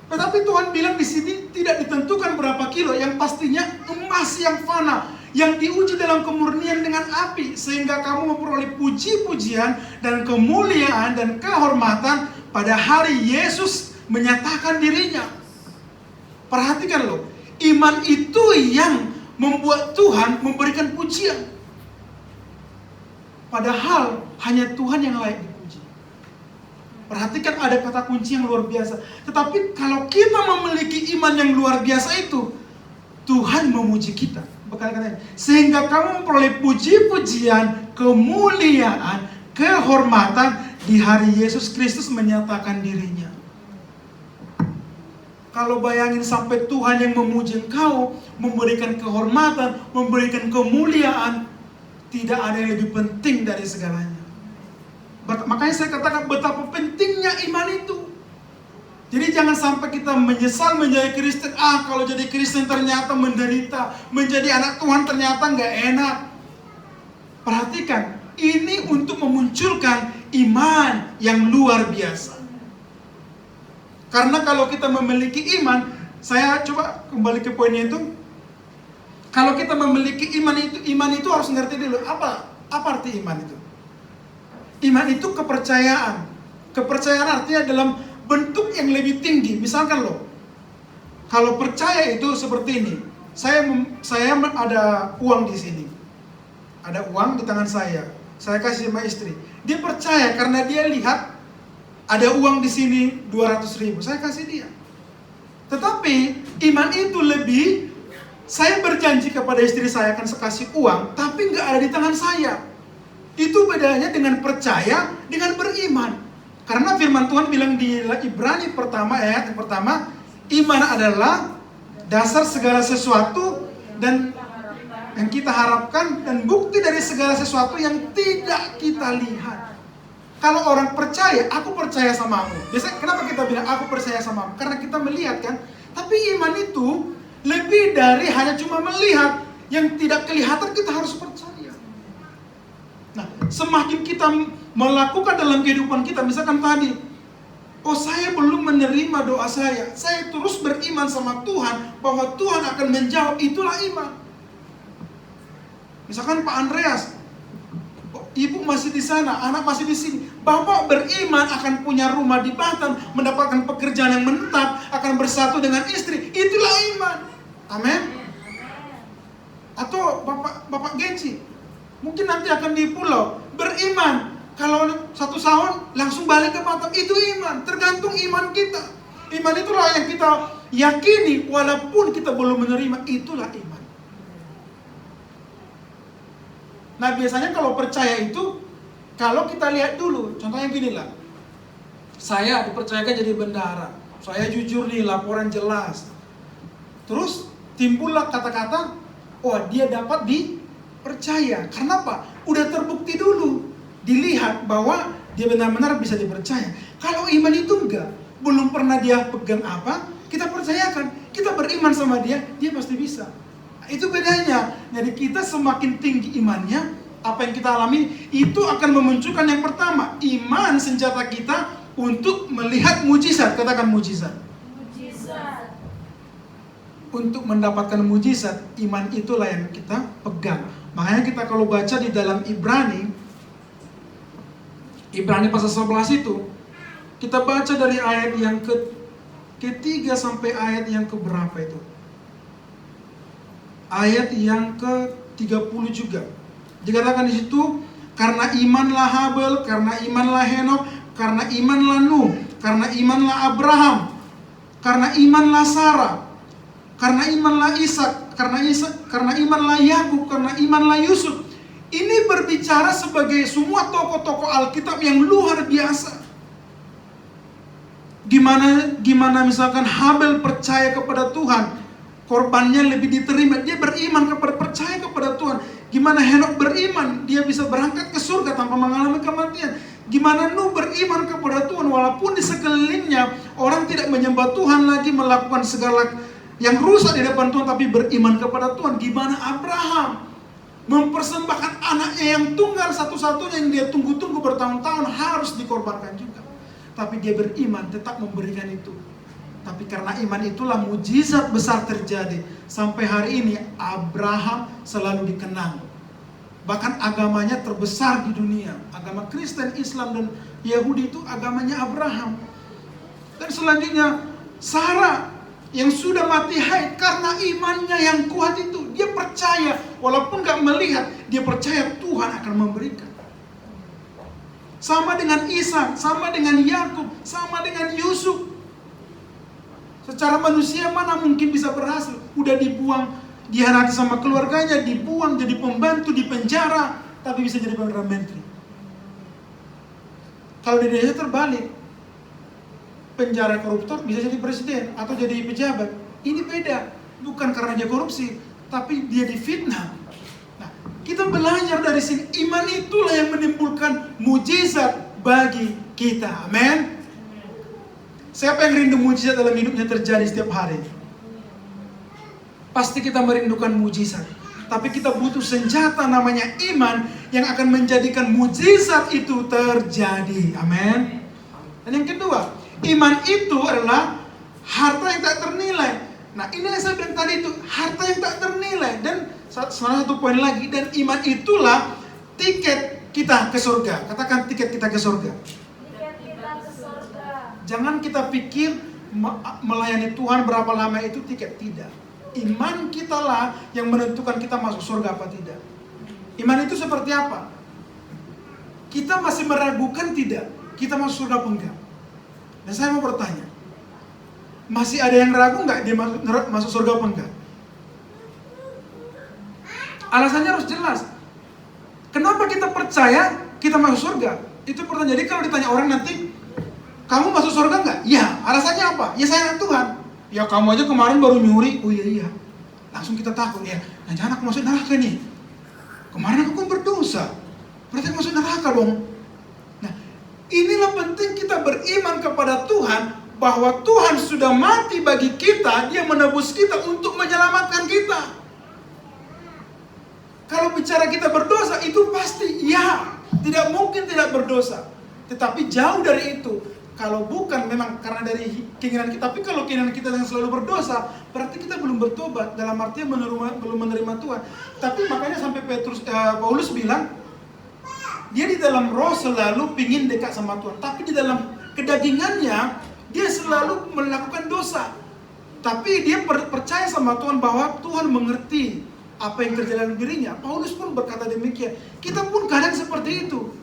Tetapi Tuhan bilang di sini tidak ditentukan berapa kilo, yang pastinya emas yang fana, yang diuji dalam kemurnian dengan api, sehingga kamu memperoleh puji-pujian dan kemuliaan dan kehormatan pada hari Yesus menyatakan dirinya. Perhatikan loh, iman itu yang membuat Tuhan memberikan pujian. Padahal hanya Tuhan yang layak dipuji. Perhatikan, ada kata kunci yang luar biasa. Tetapi kalau kita memiliki iman yang luar biasa itu, Tuhan memuji kita. Berkali-kali. Sehingga kamu memperoleh puji-pujian, kemuliaan, kehormatan di hari Yesus Kristus menyatakan dirinya. Kalau bayangin sampai Tuhan yang memuji engkau, memberikan kehormatan, memberikan kemuliaan, tidak ada yang lebih penting dari segalanya. Makanya saya katakan betapa pentingnya iman itu. Jadi jangan sampai kita menyesal menjadi Kristen. Kalau jadi Kristen ternyata menderita. Menjadi anak Tuhan ternyata nggak enak. Perhatikan, ini untuk memunculkan iman yang luar biasa. Karena kalau kita memiliki iman, saya coba kembali ke poinnya itu. Kalau kita memiliki iman itu harus ngerti dulu apa arti iman itu. Iman itu kepercayaan. Kepercayaan artinya dalam bentuk yang lebih tinggi. Misalkan loh, kalau percaya itu seperti ini. Saya ada uang di sini. Ada uang di tangan saya. Saya kasih sama istri. Dia percaya karena dia lihat ada uang di sini 200.000. Saya kasih dia. Tetapi iman itu lebih, saya berjanji kepada istri saya akan kasih uang, tapi nggak ada di tangan saya. Itu bedanya dengan percaya dengan beriman. Karena firman Tuhan bilang di Ibrani ayat yang pertama, iman adalah dasar segala sesuatu dan yang kita harapkan dan bukti dari segala sesuatu yang tidak kita lihat. Kalau orang percaya, aku percaya samamu. Biasanya kenapa kita bilang aku percaya samamu? Karena kita melihat kan. Tapi iman itu lebih dari hanya cuma melihat. Yang tidak kelihatan kita harus percaya. Nah, semakin kita melakukan dalam kehidupan kita, misalkan tadi, oh saya belum menerima doa saya terus beriman sama Tuhan bahwa Tuhan akan menjawab, itulah iman. Misalkan Pak Andreas, ibu masih di sana, anak masih di sini. Bapak beriman akan punya rumah di Batam, mendapatkan pekerjaan yang menetap, akan bersatu dengan istri. Itulah iman. Amin. Atau Bapak Genci, mungkin nanti akan di pulau, beriman. Kalau 1 tahun langsung balik ke Batam, itu iman. Tergantung iman kita. Iman itulah yang kita yakini, walaupun kita belum menerima, itulah iman. Nah biasanya kalau percaya itu, kalau kita lihat dulu, contohnya gini lah. Saya dipercayakan jadi bendahara. Saya jujur nih, laporan jelas. Terus timbullah kata-kata, oh dia dapat dipercaya. Karena apa? Udah terbukti dulu. Dilihat bahwa dia benar-benar bisa dipercaya. Kalau iman itu enggak, belum pernah dia pegang apa, kita percayakan. Kita beriman sama dia, dia pasti bisa. Itu bedanya. Jadi kita semakin tinggi imannya, apa yang kita alami itu akan memunculkan yang pertama, iman senjata kita untuk melihat mujizat. Katakan mujizat. Mujizat. Untuk mendapatkan mujizat, iman itulah yang kita pegang. Makanya kita kalau baca di dalam Ibrani pasal 11 itu, kita baca dari ayat yang ketiga sampai ayat yang keberapa itu? Ayat yang ke-30 juga. Dikatakan di situ, karena imanlah Habel, karena imanlah Henok, karena imanlah Nuh, karena imanlah Abraham, karena imanlah Sarah, karena imanlah Ishak, karena imanlah Yakub, karena imanlah Yusuf. Ini berbicara sebagai semua tokoh-tokoh Alkitab yang luar biasa. Gimana misalkan Habel percaya kepada Tuhan, korbannya lebih diterima, dia beriman percaya kepada Tuhan. Gimana Henok beriman, dia bisa berangkat ke surga tanpa mengalami kematian. Gimana Nuh beriman kepada Tuhan, walaupun di sekelilingnya orang tidak menyembah Tuhan lagi, melakukan segala yang rusak di depan Tuhan, tapi beriman kepada Tuhan. Gimana Abraham mempersembahkan anaknya yang tunggal satu-satunya yang dia tunggu-tunggu bertahun-tahun harus dikorbankan juga. Tapi dia beriman, tetap memberikan itu. Tapi karena iman itulah mujizat besar terjadi. Sampai hari ini Abraham selalu dikenang. Bahkan agamanya terbesar di dunia. Agama Kristen, Islam, dan Yahudi itu agamanya Abraham. Dan selanjutnya Sarah yang sudah mati haid karena imannya yang kuat itu. Dia percaya, walaupun gak melihat, dia percaya Tuhan akan memberikan. Sama dengan Ishak, sama dengan Yakub, sama dengan Yusuf. Secara manusia mana mungkin bisa berhasil? Udah dibuang, dihianati sama keluarganya, dibuang jadi pembantu di penjara, tapi bisa jadi perdana menteri. Kalau di Indonesia terbalik, penjara koruptor bisa jadi presiden atau jadi pejabat. Ini beda, bukan karena dia korupsi, tapi dia difitnah. Nah, kita belajar dari sini, iman itulah yang menimbulkan mujizat bagi kita. Amin. Siapa yang rindu mujizat dalam hidupnya terjadi setiap hari? Pasti kita merindukan mujizat. Tapi kita butuh senjata namanya iman yang akan menjadikan mujizat itu terjadi. Amin. Dan yang kedua, iman itu adalah harta yang tak ternilai. Nah, ini yang saya bilang tadi itu, harta yang tak ternilai. Dan salah satu poin lagi, dan iman itulah tiket kita ke surga. Katakan tiket kita ke surga. Jangan kita pikir melayani Tuhan berapa lama itu tiket. Tidak. Iman kita lah yang menentukan kita masuk surga apa tidak. Iman itu seperti apa? Kita masih meragukan tidak? Kita masuk surga apa enggak? Dan saya mau bertanya, masih ada yang ragu nggak dia masuk surga apa enggak? Alasannya harus jelas. Kenapa kita percaya kita masuk surga? Itu pertanyaan. Jadi kalau ditanya orang nanti, kamu masuk surga nggak? Ya. Alasannya apa? Ya saya Tuhan. Ya kamu aja kemarin baru nyuri. Oh iya. Langsung kita takut, ya, nah jangan aku masuk neraka nih. Kemarin aku kan berdosa, berarti aku masuk neraka dong. Nah, inilah penting kita beriman kepada Tuhan, bahwa Tuhan sudah mati bagi kita, Dia menebus kita untuk menyelamatkan kita. Kalau bicara kita berdosa, itu pasti ya, tidak mungkin tidak berdosa. Tetapi jauh dari itu. Kalau bukan memang karena dari keinginan kita, tapi kalau keinginan kita yang selalu berdosa, berarti kita belum bertobat, dalam artian belum menerima Tuhan. Tapi makanya sampai Paulus bilang, dia di dalam roh selalu pingin dekat sama Tuhan, tapi di dalam kedagingannya dia selalu melakukan dosa. Tapi dia percaya sama Tuhan bahwa Tuhan mengerti apa yang terjadi dalam dirinya. Paulus pun berkata demikian. Kita pun kadang seperti itu.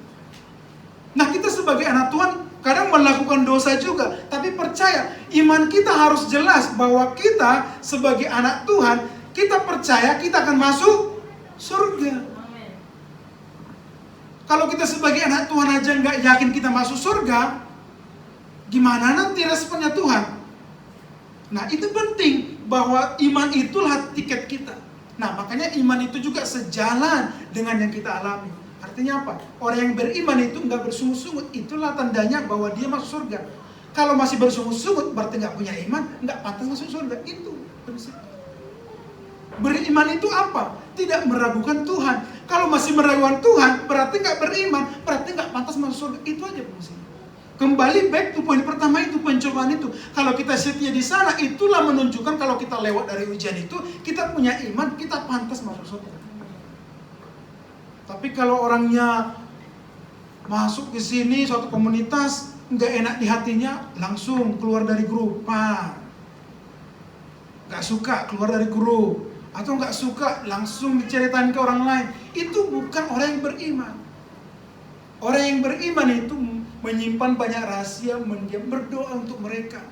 Nah, kita sebagai anak Tuhan kadang melakukan dosa juga, tapi percaya iman kita harus jelas bahwa kita sebagai anak Tuhan, kita percaya kita akan masuk surga. Kalau kita sebagai anak Tuhan aja nggak yakin kita masuk surga, gimana nanti responnya Tuhan? Nah, itu penting bahwa iman itulah tiket kita. Nah, makanya iman itu juga sejalan dengan yang kita alami. Artinya apa? Orang yang beriman itu nggak bersungut-sungut, itulah tandanya bahwa dia masuk surga. Kalau masih bersungut-sungut berarti nggak punya iman, nggak pantas masuk surga. Itu prinsip. Beriman itu apa? Tidak meragukan Tuhan. Kalau masih meragukan Tuhan berarti nggak beriman, berarti nggak pantas masuk surga. Itu aja prinsip. Kembali back to poin pertama itu, pencobaan itu. Kalau kita setia di sana, itulah menunjukkan kalau kita lewat dari ujian itu, kita punya iman, kita pantas masuk surga. Tapi kalau orangnya masuk ke sini suatu komunitas nggak enak di hatinya, langsung keluar dari grup, nggak suka keluar dari grup, atau nggak suka langsung diceritain ke orang lain. Itu bukan orang yang beriman. Orang yang beriman itu menyimpan banyak rahasia, mendiam, berdoa untuk mereka,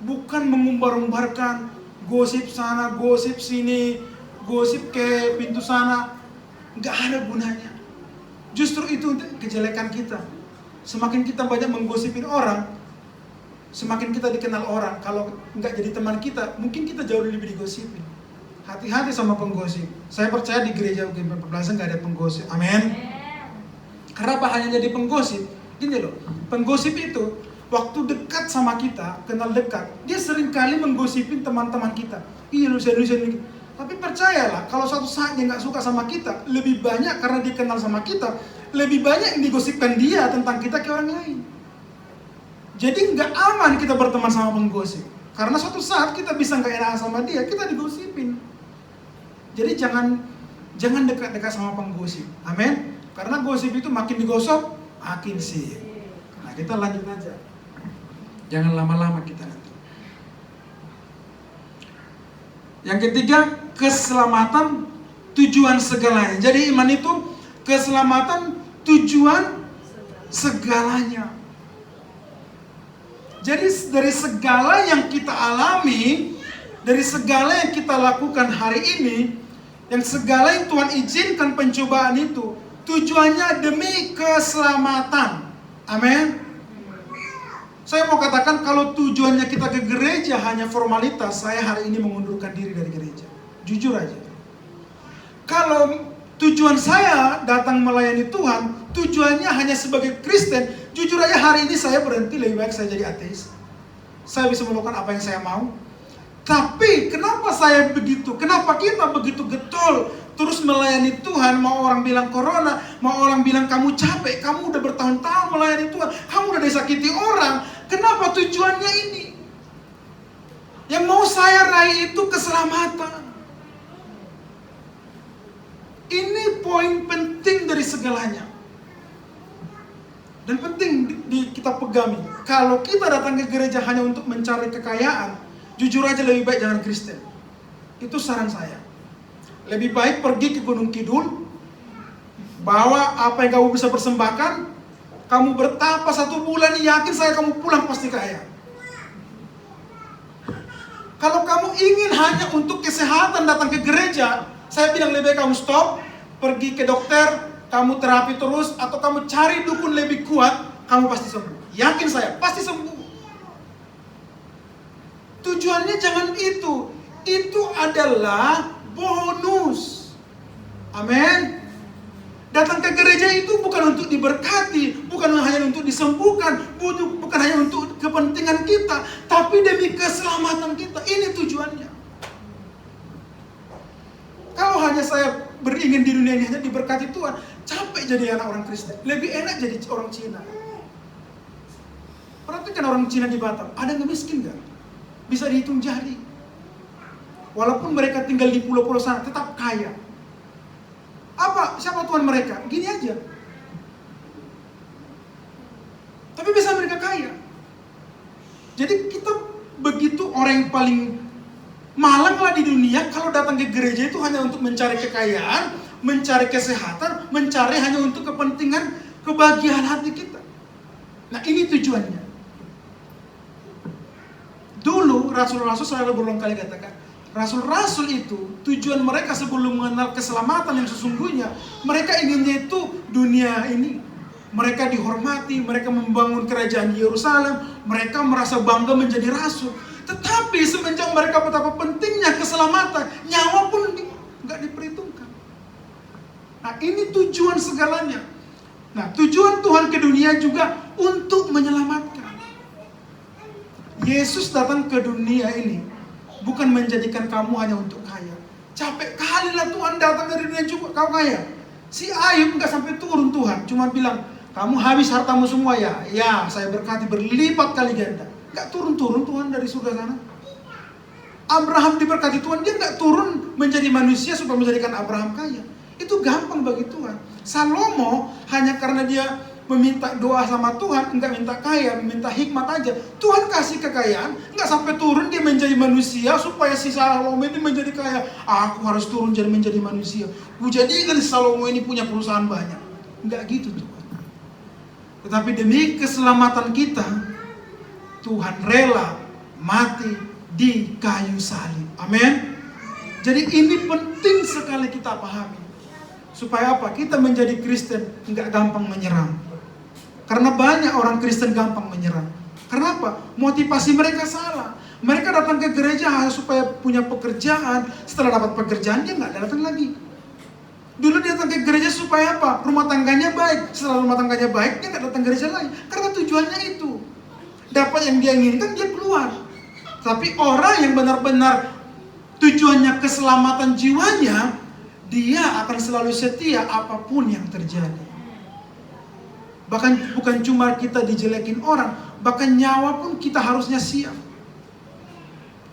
bukan mengumbar-umbarkan gosip sana, gosip sini, gosip ke pintu sana. Nggak ada gunanya. Justru itu kejelekan kita. Semakin kita banyak menggosipin orang, semakin kita dikenal orang. Kalau nggak jadi teman kita, mungkin kita jauh lebih digosipin. Hati-hati sama penggosip. Saya percaya di gereja UGM Perbelasan nggak ada penggosip. Amin. Kenapa hanya jadi penggosip? Gini loh, penggosip itu waktu dekat sama kita, kenal dekat, dia seringkali menggosipin teman-teman kita. Iya lu saya. Tapi percayalah, kalau suatu saat dia nggak suka sama kita, lebih banyak karena dia kenal sama kita, lebih banyak yang digosipkan dia tentang kita ke orang lain. Jadi nggak aman kita berteman sama penggosip, karena suatu saat kita bisa nggak enak sama dia, kita digosipin. Jadi jangan dekat-dekat sama penggosip. Amin. Karena gosip itu makin digosok, makin sih. Nah, kita lanjut aja. Jangan lama-lama kita nanti. Yang ketiga, keselamatan tujuan segalanya. Jadi iman itu keselamatan tujuan segalanya. Jadi dari segala yang kita alami, dari segala yang kita lakukan hari ini, yang segala yang Tuhan izinkan pencobaan itu, tujuannya demi keselamatan. Amin. Saya mau katakan kalau tujuannya kita ke gereja hanya formalitas, saya hari ini mengundurkan diri dari gereja. Jujur aja. Kalau tujuan saya datang melayani Tuhan, tujuannya hanya sebagai Kristen, jujur aja hari ini saya berhenti, lebih baik saya jadi ateis. Saya bisa melakukan apa yang saya mau. Tapi kenapa saya begitu? Kenapa kita begitu getol terus melayani Tuhan? Mau orang bilang corona, mau orang bilang kamu capek, kamu udah bertahun-tahun melayani Tuhan, kamu udah disakiti orang. Kenapa tujuannya ini? Yang mau saya raih itu keselamatan. Ini poin penting dari segalanya. Dan penting kita pegami. Kalau kita datang ke gereja hanya untuk mencari kekayaan, jujur aja lebih baik jangan Kristen. Itu saran saya. Lebih baik pergi ke Gunung Kidul, bawa apa yang kamu bisa persembahkan, kamu bertapa 1 bulan, yakin saya kamu pulang pasti kaya. Kalau kamu ingin hanya untuk kesehatan datang ke gereja, saya bilang lebih baik kamu stop, pergi ke dokter, kamu terapi terus, atau kamu cari dukun lebih kuat, kamu pasti sembuh. Yakin saya, pasti sembuh. Tujuannya jangan itu. itu adalah bonus. Amin. Datang ke gereja itu bukan untuk diberkati, bukan hanya untuk disembuhkan, bukan hanya untuk kepentingan kita, tapi demi keselamatan kita. Ini tujuannya. Kalau hanya saya beringin di dunia ini hanya diberkati Tuhan, capek jadi anak orang Kristen. Lebih enak jadi orang Cina. Perhatikan orang Cina di Batam, ada yang miskin gak? Bisa dihitung jari. Walaupun mereka tinggal di pulau-pulau sana, tetap kaya. Apa? Siapa Tuhan mereka? Gini aja. Tapi bisa mereka kaya. Jadi kita begitu orang yang paling malang lah di dunia kalau datang ke gereja itu hanya untuk mencari kekayaan, mencari kesehatan, mencari hanya untuk kepentingan kebahagiaan hati kita. Nah ini tujuannya. Dulu rasul-rasul selalu berulang kali katakan, rasul-rasul itu tujuan mereka sebelum mengenal keselamatan yang sesungguhnya, mereka inginnya itu dunia ini. Mereka dihormati, mereka membangun kerajaan di Yerusalem, mereka merasa bangga menjadi rasul. Tetapi semenjak mereka betapa pentingnya keselamatan, nyawa pun nggak diperhitungkan. Nah ini tujuan segalanya. Nah tujuan Tuhan ke dunia juga untuk menyelamatkan. Yesus datang ke dunia ini bukan menjadikan kamu hanya untuk kaya. Capek kali lah Tuhan datang dari dunia juga kau kaya. Si Ayub nggak sampai turun Tuhan, cuma bilang kamu habis hartamu semua ya. Ya saya berkati berlipat kali ganda. Nggak turun-turun Tuhan dari surga sana. Abraham diberkati Tuhan, dia nggak turun menjadi manusia supaya menjadikan Abraham kaya. Itu gampang bagi Tuhan. Salomo hanya karena dia meminta doa sama Tuhan, enggak minta kaya, minta hikmat aja. Tuhan kasih kekayaan, enggak sampai turun dia menjadi manusia supaya si Salomo ini menjadi kaya. Aku harus turun jadi menjadi manusia. Ku jadikan si Salomo ini punya perusahaan banyak. Enggak gitu Tuhan. Tetapi demi keselamatan kita, Tuhan rela mati di kayu salib. Amin. Jadi ini penting sekali kita pahami. Supaya apa? Kita menjadi Kristen enggak gampang menyerang. Karena banyak orang Kristen gampang menyerang. Kenapa? Motivasi mereka salah. Mereka datang ke gereja hanya supaya punya pekerjaan. Setelah dapat pekerjaan dia nggak datang lagi. Dulu dia datang ke gereja supaya apa? Rumah tangganya baik. Setelah rumah tangganya baik dia nggak datang ke gereja lagi. Karena tujuannya itu. Dapat yang dia inginkan dia keluar. Tapi orang yang benar-benar tujuannya keselamatan jiwanya, dia akan selalu setia apapun yang terjadi. Bahkan bukan cuma kita dijelekin orang, bahkan nyawa pun kita harusnya siap.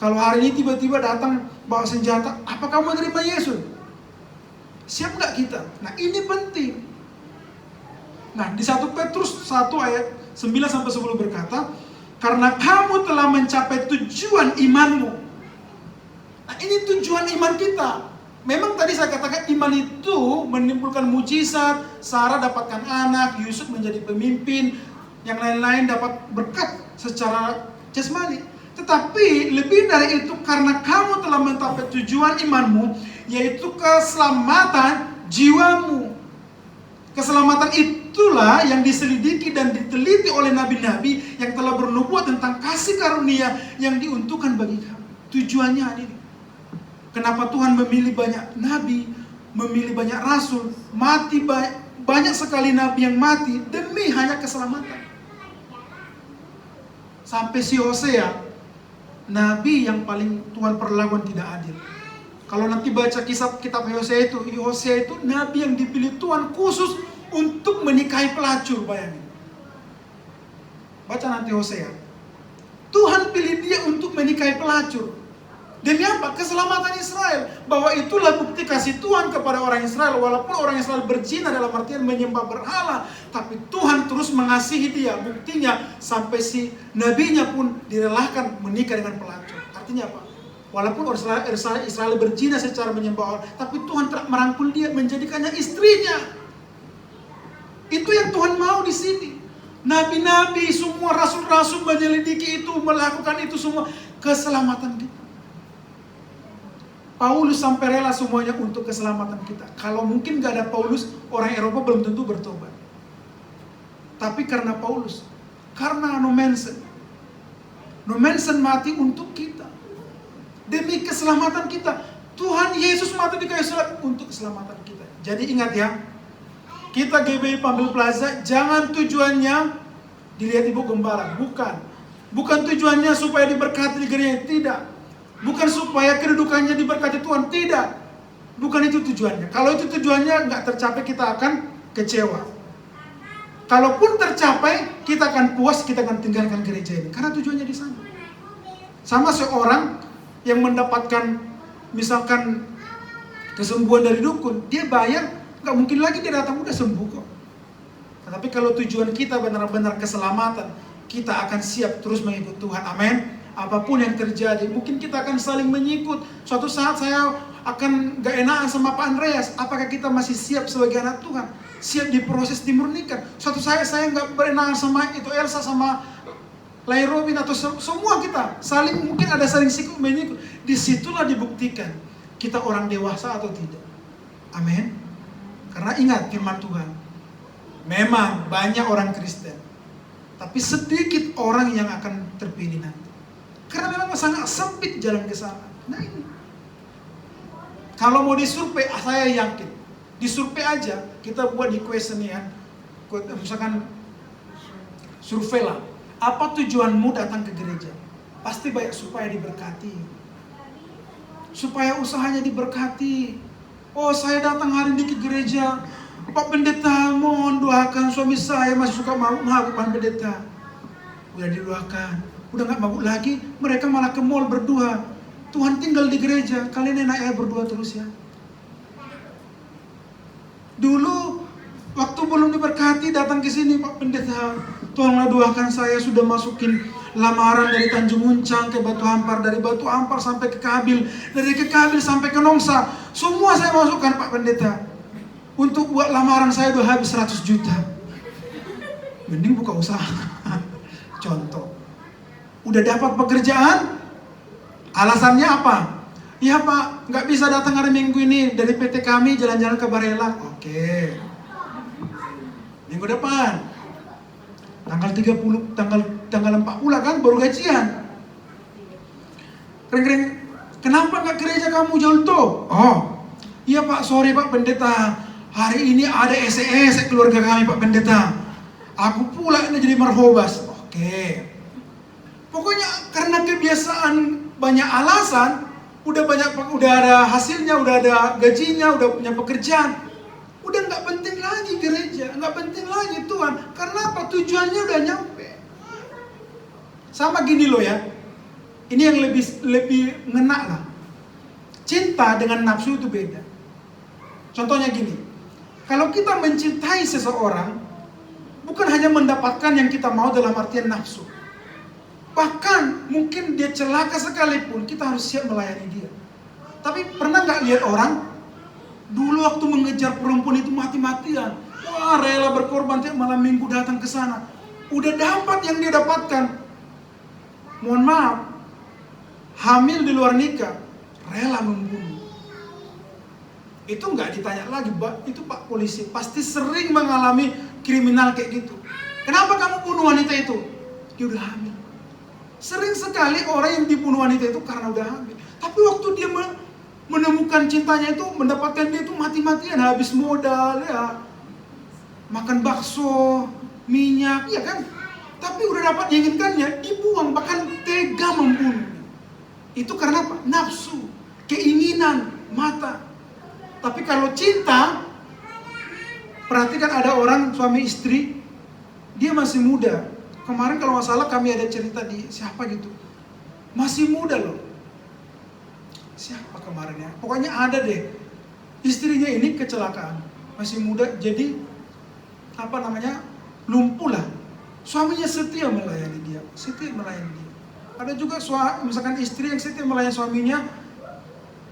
Kalau hari ini tiba-tiba datang bawa senjata, apa kamu menerima Yesus? Siap nggak kita? Nah ini penting. Nah di 1 Petrus 1 ayat 9-10 berkata, karena kamu telah mencapai tujuan imanmu. Nah ini tujuan iman kita. Memang tadi saya katakan iman itu menimbulkan mujizat, Sarah dapatkan anak, Yusuf menjadi pemimpin, yang lain-lain dapat berkat secara jasmani. Tetapi lebih dari itu karena kamu telah mencapai tujuan imanmu, yaitu keselamatan jiwamu. Keselamatan itulah yang diselidiki dan diteliti oleh nabi-nabi yang telah bernubuat tentang kasih karunia yang diuntukkan bagi kamu. Tujuannya ini. Kenapa Tuhan memilih banyak nabi, memilih banyak rasul, mati banyak sekali nabi yang mati demi hanya keselamatan. Sampai si Hosea, nabi yang paling Tuhan perlakukan tidak adil. Kalau nanti baca kisah kitab Hosea itu nabi yang dipilih Tuhan khusus untuk menikahi pelacur, bayangin. Baca nanti Hosea. Tuhan pilih dia untuk menikahi pelacur. Demi apa? Keselamatan Israel. Bahwa itulah bukti kasih Tuhan kepada orang Israel. Walaupun orang Israel berzina dalam artian menyembah berhala, tapi Tuhan terus mengasihi dia. Buktinya sampai si nabinya pun direlahkan menikah dengan pelacur. Artinya apa? Walaupun orang Israel berzina secara menyembah Allah, tapi Tuhan telah merangkul dia, menjadikannya istrinya. Itu yang Tuhan mau di sini. Nabi-nabi, semua rasul-rasul menyelidiki itu, melakukan itu semua. Keselamatan kita. Paulus sampai rela semuanya untuk keselamatan kita. Kalau mungkin gak ada Paulus, orang Eropa belum tentu bertobat. Tapi karena Paulus, karena No Manson mati untuk kita. demi keselamatan kita. Tuhan Yesus mati di kayu salib untuk keselamatan kita. Jadi ingat ya, kita GBI Pambil Plaza jangan tujuannya dilihat Ibu Gembala, bukan tujuannya supaya diberkati di gereja, tidak. Bukan supaya kedudukannya diberkati Tuhan, tidak. Bukan itu tujuannya. Kalau itu tujuannya nggak tercapai, kita akan kecewa. Kalaupun tercapai, kita akan puas, kita akan tinggalkan gereja ini. Karena tujuannya di sana. Sama seorang yang mendapatkan misalkan kesembuhan dari dukun, dia bayar, nggak mungkin lagi dia datang udah sembuh kok. Tetapi kalau tujuan kita benar-benar keselamatan, kita akan siap terus mengikut Tuhan. Amin. Apapun yang terjadi, mungkin kita akan saling menyikut. Suatu saat saya akan gak enakan sama Pak Andreas. Apakah kita masih siap sebagai anak Tuhan? Siap diproses, dimurnikan. Suatu saat saya gak berenakan sama itu Elsa, sama Lai Robin, atau semua kita saling, mungkin ada saling sikut menyikut. Disitulah dibuktikan kita orang dewasa atau tidak. Amin. Karena ingat firman Tuhan, memang banyak orang Kristen, tapi sedikit orang yang akan terpilih nanti. Karena memang sangat sempit jalan ke sana. Nah ini, kalau mau disurvei, saya yakin disurvei aja, kita buat di questionnaire, misalkan survei lah, apa tujuanmu datang ke gereja? Pasti banyak supaya diberkati, supaya usahanya diberkati. Oh, saya datang hari ini ke gereja, Pak Pendeta mohon doakan suami saya masih suka mabuk, Pak Pendeta. Udah didoakan, udah gak mabuk lagi, mereka malah ke mall berdua. Tuhan tinggal di gereja, kalian enak ya berdua terus ya. Dulu waktu belum diberkati datang ke sini, Pak Pendeta, tolonglah doakan saya, sudah masukin lamaran dari Tanjung Uncang ke Batu Ampar, dari Batu Ampar sampai ke Kabil, dari ke Kabil sampai ke Nongsa, semua saya masukkan Pak Pendeta. Untuk buat lamaran saya udah habis 100 juta. Mending buka usaha. Contoh, udah dapat pekerjaan, alasannya apa? Ya Pak, nggak bisa datang hari Minggu ini, dari PT kami jalan-jalan ke Barelang. Oke, minggu depan tanggal 30, tanggal 4 pula kan baru gajian. Reng-reng, kenapa nggak gereja kamu jauh tuh? Oh, iya Pak, sorry Pak Pendeta, hari ini ada SES keluarga kami Pak Pendeta. Aku pula ini jadi marhobas. Oke. Pokoknya karena kebiasaan banyak alasan, udah ada hasilnya, udah ada gajinya, udah punya pekerjaan, udah nggak penting lagi gereja, nggak penting lagi Tuhan. Karena apa? Tujuannya udah nyampe. Sama gini loh ya, ini yang lebih ngena lah. Cinta dengan nafsu itu beda. Contohnya gini, kalau kita mencintai seseorang, bukan hanya mendapatkan yang kita mau dalam artian nafsu. Bahkan mungkin dia celaka sekalipun, kita harus siap melayani dia. Tapi pernah nggak lihat orang dulu waktu mengejar perempuan itu mati-matian, wah rela berkorban tiap malam minggu datang ke sana. Udah dapat yang dia dapatkan, mohon maaf, hamil di luar nikah, rela membunuh. Itu nggak ditanya lagi, itu Pak polisi pasti sering mengalami kriminal kayak gitu. Kenapa kamu bunuh wanita itu? Dia udah hamil. Sering sekali orang yang dibunuh wanita itu karena udah hamil. Tapi waktu dia menemukan cintanya itu, mendapatkan dia itu mati-matian, habis modal ya, makan bakso, minyak, ya kan? Tapi udah dapat diinginkannya, dibuang, bahkan tega membunuh. Itu karena apa? Nafsu, keinginan, mata. Tapi kalau cinta, perhatikan ada orang suami istri, dia masih muda. Kemarin kalau nggak salah kami ada cerita di siapa gitu, masih muda loh. Siapa kemarin ya? Pokoknya ada deh. Istrinya ini kecelakaan, masih muda, jadi apa namanya, lumpuh lah. Suaminya setia melayani dia, setia melayani dia. Ada juga misalkan istri yang setia melayani suaminya,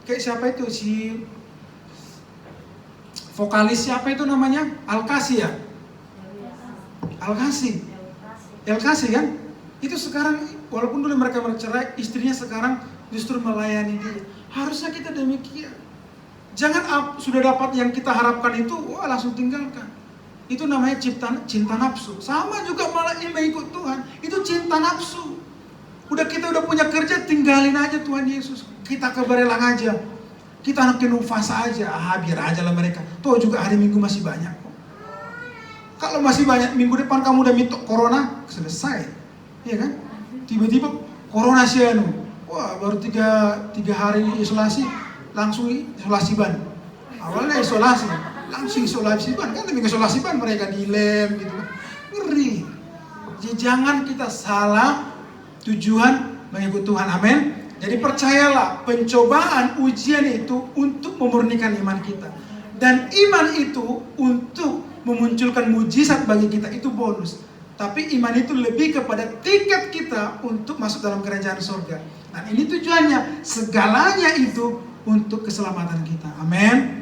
kayak siapa itu si vokalis siapa itu namanya? Alkasi ya? Alkasi kan? Itu sekarang walaupun dulu mereka bercerai, istrinya sekarang justru melayani dia. Harusnya kita demikian. Jangan sudah dapat yang kita harapkan itu, wah langsung tinggalkan. Itu namanya cinta nafsu. Sama juga malah mengikut Tuhan, itu cinta nafsu. Kita udah punya kerja, tinggalin aja Tuhan Yesus. kita kebarelang aja, kita anak fasa aja, biar aja lah mereka. Toh juga hari Minggu masih banyak kok. Kalau masih banyak, minggu depan kamu udah mitok corona, selesai, ya kan? Tiba-tiba corona sih wah baru tiga hari isolasi, langsung isolasi ban. Awalnya isolasi, langsung isolasi ban, kan demi isolasi ban mereka dilem gitu kan. Ngeri. Jadi jangan kita salah tujuan mengikut Tuhan, amin. Jadi percayalah, pencobaan, ujian itu untuk memurnikan iman kita. Dan iman itu untuk memunculkan mujizat bagi kita, itu bonus. Tapi iman itu lebih kepada tiket kita untuk masuk dalam kerajaan surga. Dan ini tujuannya, segalanya itu untuk keselamatan kita, amin.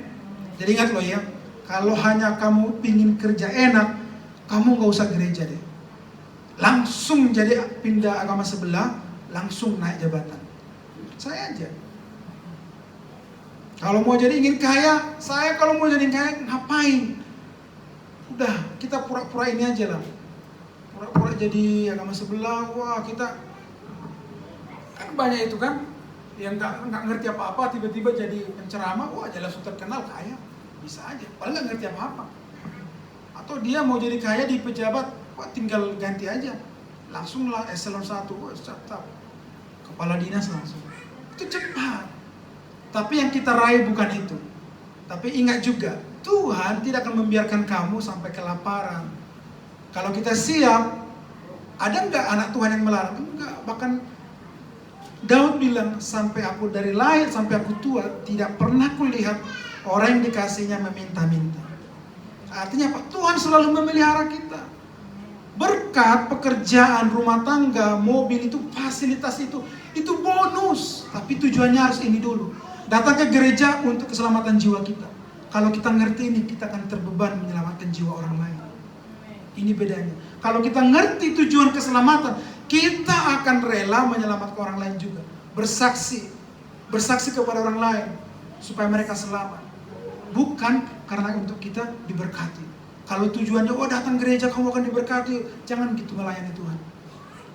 Jadi ingat loh ya, kalau hanya kamu pingin kerja enak, kamu gak usah gereja deh. Langsung jadi pindah agama sebelah, langsung naik jabatan. Saya aja. Kalau mau jadi ingin kaya, saya kalau mau jadi kaya ngapain? Udah, kita pura-pura ini aja lah. Pura-pura jadi agama sebelah, wah kita kan banyak itu kan yang nggak ngerti apa-apa tiba-tiba jadi penceramah, wah jelas terkenal kaya, bisa aja. Padahal nggak ngerti apa-apa. Atau dia mau jadi kaya di pejabat, wah tinggal ganti aja, langsung lah eselon 1, wah tetap kepala dinas langsung. Itu cepat. Tapi yang kita raih bukan itu. Tapi ingat juga, Tuhan tidak akan membiarkan kamu sampai kelaparan. Kalau kita siap, ada enggak anak Tuhan yang melarang? Enggak. Bahkan Daud bilang, sampai aku dari lahir sampai aku tua, tidak pernah kulihat orang yang dikasihnya meminta-minta. Artinya apa? Tuhan selalu memelihara kita. Berkat pekerjaan, rumah tangga, mobil itu, fasilitas itu bonus. Tapi tujuannya harus ini dulu. Datang ke gereja untuk keselamatan jiwa kita. Kalau kita ngerti ini, kita akan terbeban menyelamatkan jiwa orang lain. Ini bedanya. Kalau kita ngerti tujuan keselamatan, kita akan rela menyelamatkan orang lain juga. Bersaksi kepada orang lain supaya mereka selamat. Bukan karena untuk kita diberkati. Kalau tujuannya, oh datang gereja kamu akan diberkati, jangan gitu melayani Tuhan.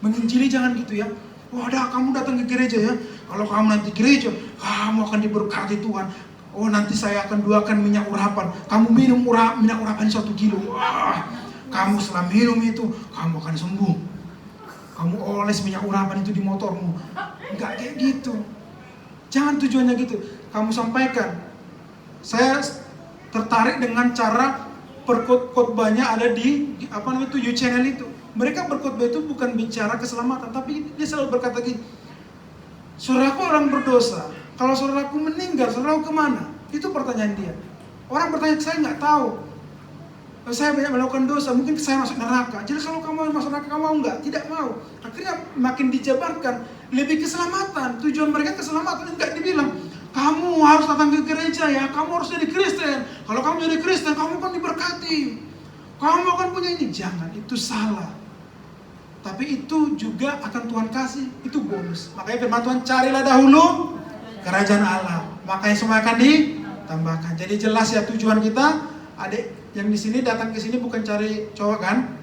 Menginjili jangan gitu ya. Wah kamu datang ke gereja ya, kalau kamu nanti gereja, kamu akan diberkati Tuhan. Oh nanti saya akan doakan minyak urapan, kamu minum minyak urapan 1 kilo. Wah, kamu setelah minum itu, kamu akan sembuh. Kamu oles minyak urapan itu di motormu. Enggak kayak gitu. Jangan tujuannya gitu. Kamu sampaikan. Saya tertarik dengan cara perkhotbahnya ada di U-Channel itu. Mereka berkhotbah itu bukan bicara keselamatan, tapi dia selalu berkata gini, saudaraku orang berdosa, kalau saudaraku meninggal, saudaraku kemana? Itu pertanyaan dia. Orang bertanya, saya nggak tahu, saya banyak melakukan dosa, mungkin saya masuk neraka. Jadi kalau kamu masuk neraka, kamu mau nggak? Tidak mau. Akhirnya makin dijabarkan, lebih keselamatan, tujuan mereka keselamatan. Enggak dibilang, kamu harus datang ke gereja ya, kamu harus jadi Kristen. Kalau kamu jadi Kristen, kamu akan diberkati. Kamu akan punya ini. Jangan, itu salah. Tapi itu juga akan Tuhan kasih, itu bonus. Makanya firman Tuhan, carilah dahulu kerajaan Allah, makanya semua akan ditambahkan. Jadi jelas ya tujuan kita. Adik yang di sini datang ke sini bukan cari cowok kan?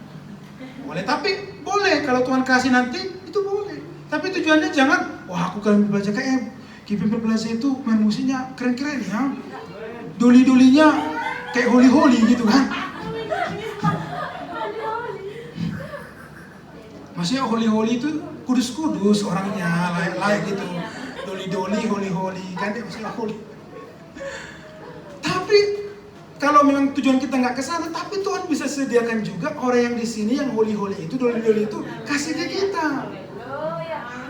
Boleh, tapi boleh kalau Tuhan kasih nanti itu boleh. Tapi tujuannya jangan, wah aku kalau belajar kayak Kipi belajar itu main musiknya keren-keren ya, doli-dolinya kayak holi-holi gitu kan? Maksudnya holi-holi itu kudus-kudus orangnya, layak-layak gitu. Doli-doli, holi-holi, kan dia maksudnya holi. Tapi kalau memang tujuan kita nggak ke sana, tapi Tuhan bisa sediakan juga orang yang di sini yang holi-holi itu, doli-doli itu kasih ke kita.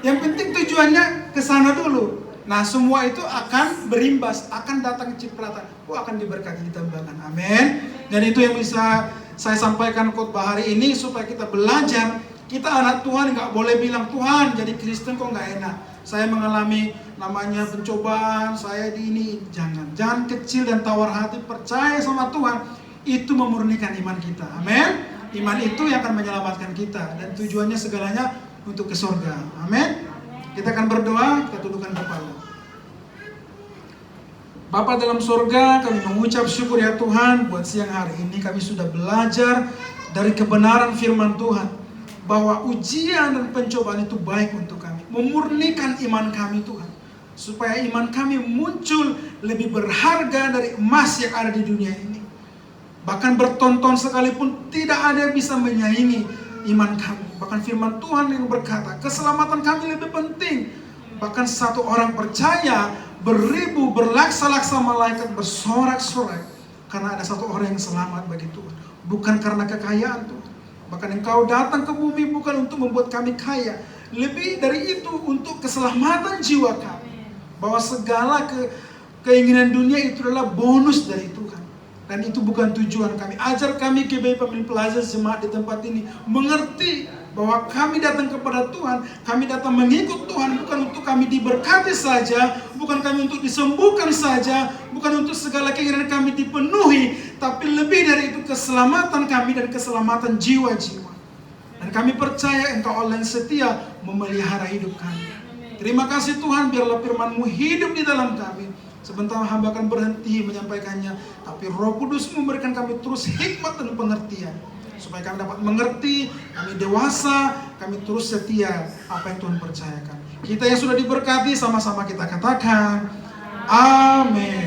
Yang penting tujuannya ke sana dulu. Nah semua itu akan berimbas, akan datang cipratan, akan diberkati, ditambahkan. Amin. Dan itu yang bisa saya sampaikan khotbah hari ini supaya kita belajar. Kita anak Tuhan nggak boleh bilang, Tuhan jadi Kristen kok nggak enak. Saya mengalami namanya pencobaan, saya di ini. Jangan kecil dan tawar hati, percaya sama Tuhan. Itu memurnikan iman kita. Amin. Iman itu yang akan menyelamatkan kita. Dan tujuannya segalanya untuk ke surga. Amin. Kita akan berdoa, kita tundukkan kepala. Bapa dalam surga, kami mengucap syukur ya Tuhan, buat siang hari ini kami sudah belajar dari kebenaran firman Tuhan. Bahwa ujian dan pencobaan itu baik untuk kami, memurnikan iman kami Tuhan. supaya iman kami muncul lebih berharga dari emas yang ada di dunia ini. Bahkan bertonton sekalipun tidak ada yang bisa menyaingi iman kami. Bahkan firman Tuhan yang berkata, keselamatan kami lebih penting. Bahkan satu orang percaya, beribu berlaksa-laksa malaikat bersorak-sorak karena ada satu orang yang selamat bagi Tuhan. Bukan karena kekayaan Tuhan. Bahkan Engkau datang ke bumi bukan untuk membuat kami kaya. Lebih dari itu untuk keselamatan jiwa kami. Bahwa segala keinginan dunia itu adalah bonus dari Tuhan. Dan itu bukan tujuan kami. Ajar kami KBI Pemimpin Pelajar Jemaat di tempat ini mengerti bahwa kami datang kepada Tuhan, kami datang mengikut Tuhan bukan untuk kami diberkati saja, bukan kami untuk disembuhkan saja, bukan untuk segala keinginan kami dipenuhi, tapi lebih dari itu keselamatan kami dan keselamatan jiwa-jiwa. Dan kami percaya Engkau Allah yang setia memelihara hidup kami. Terima kasih Tuhan, biarlah firman-Mu hidup di dalam kami. Sebentar hamba akan berhenti menyampaikannya, tapi Roh Kudus memberikan kami terus hikmat dan pengertian, supaya kami dapat mengerti, kami dewasa, kami terus setia apa yang Tuhan percayakan. Kita yang sudah diberkati sama-sama kita katakan, amin.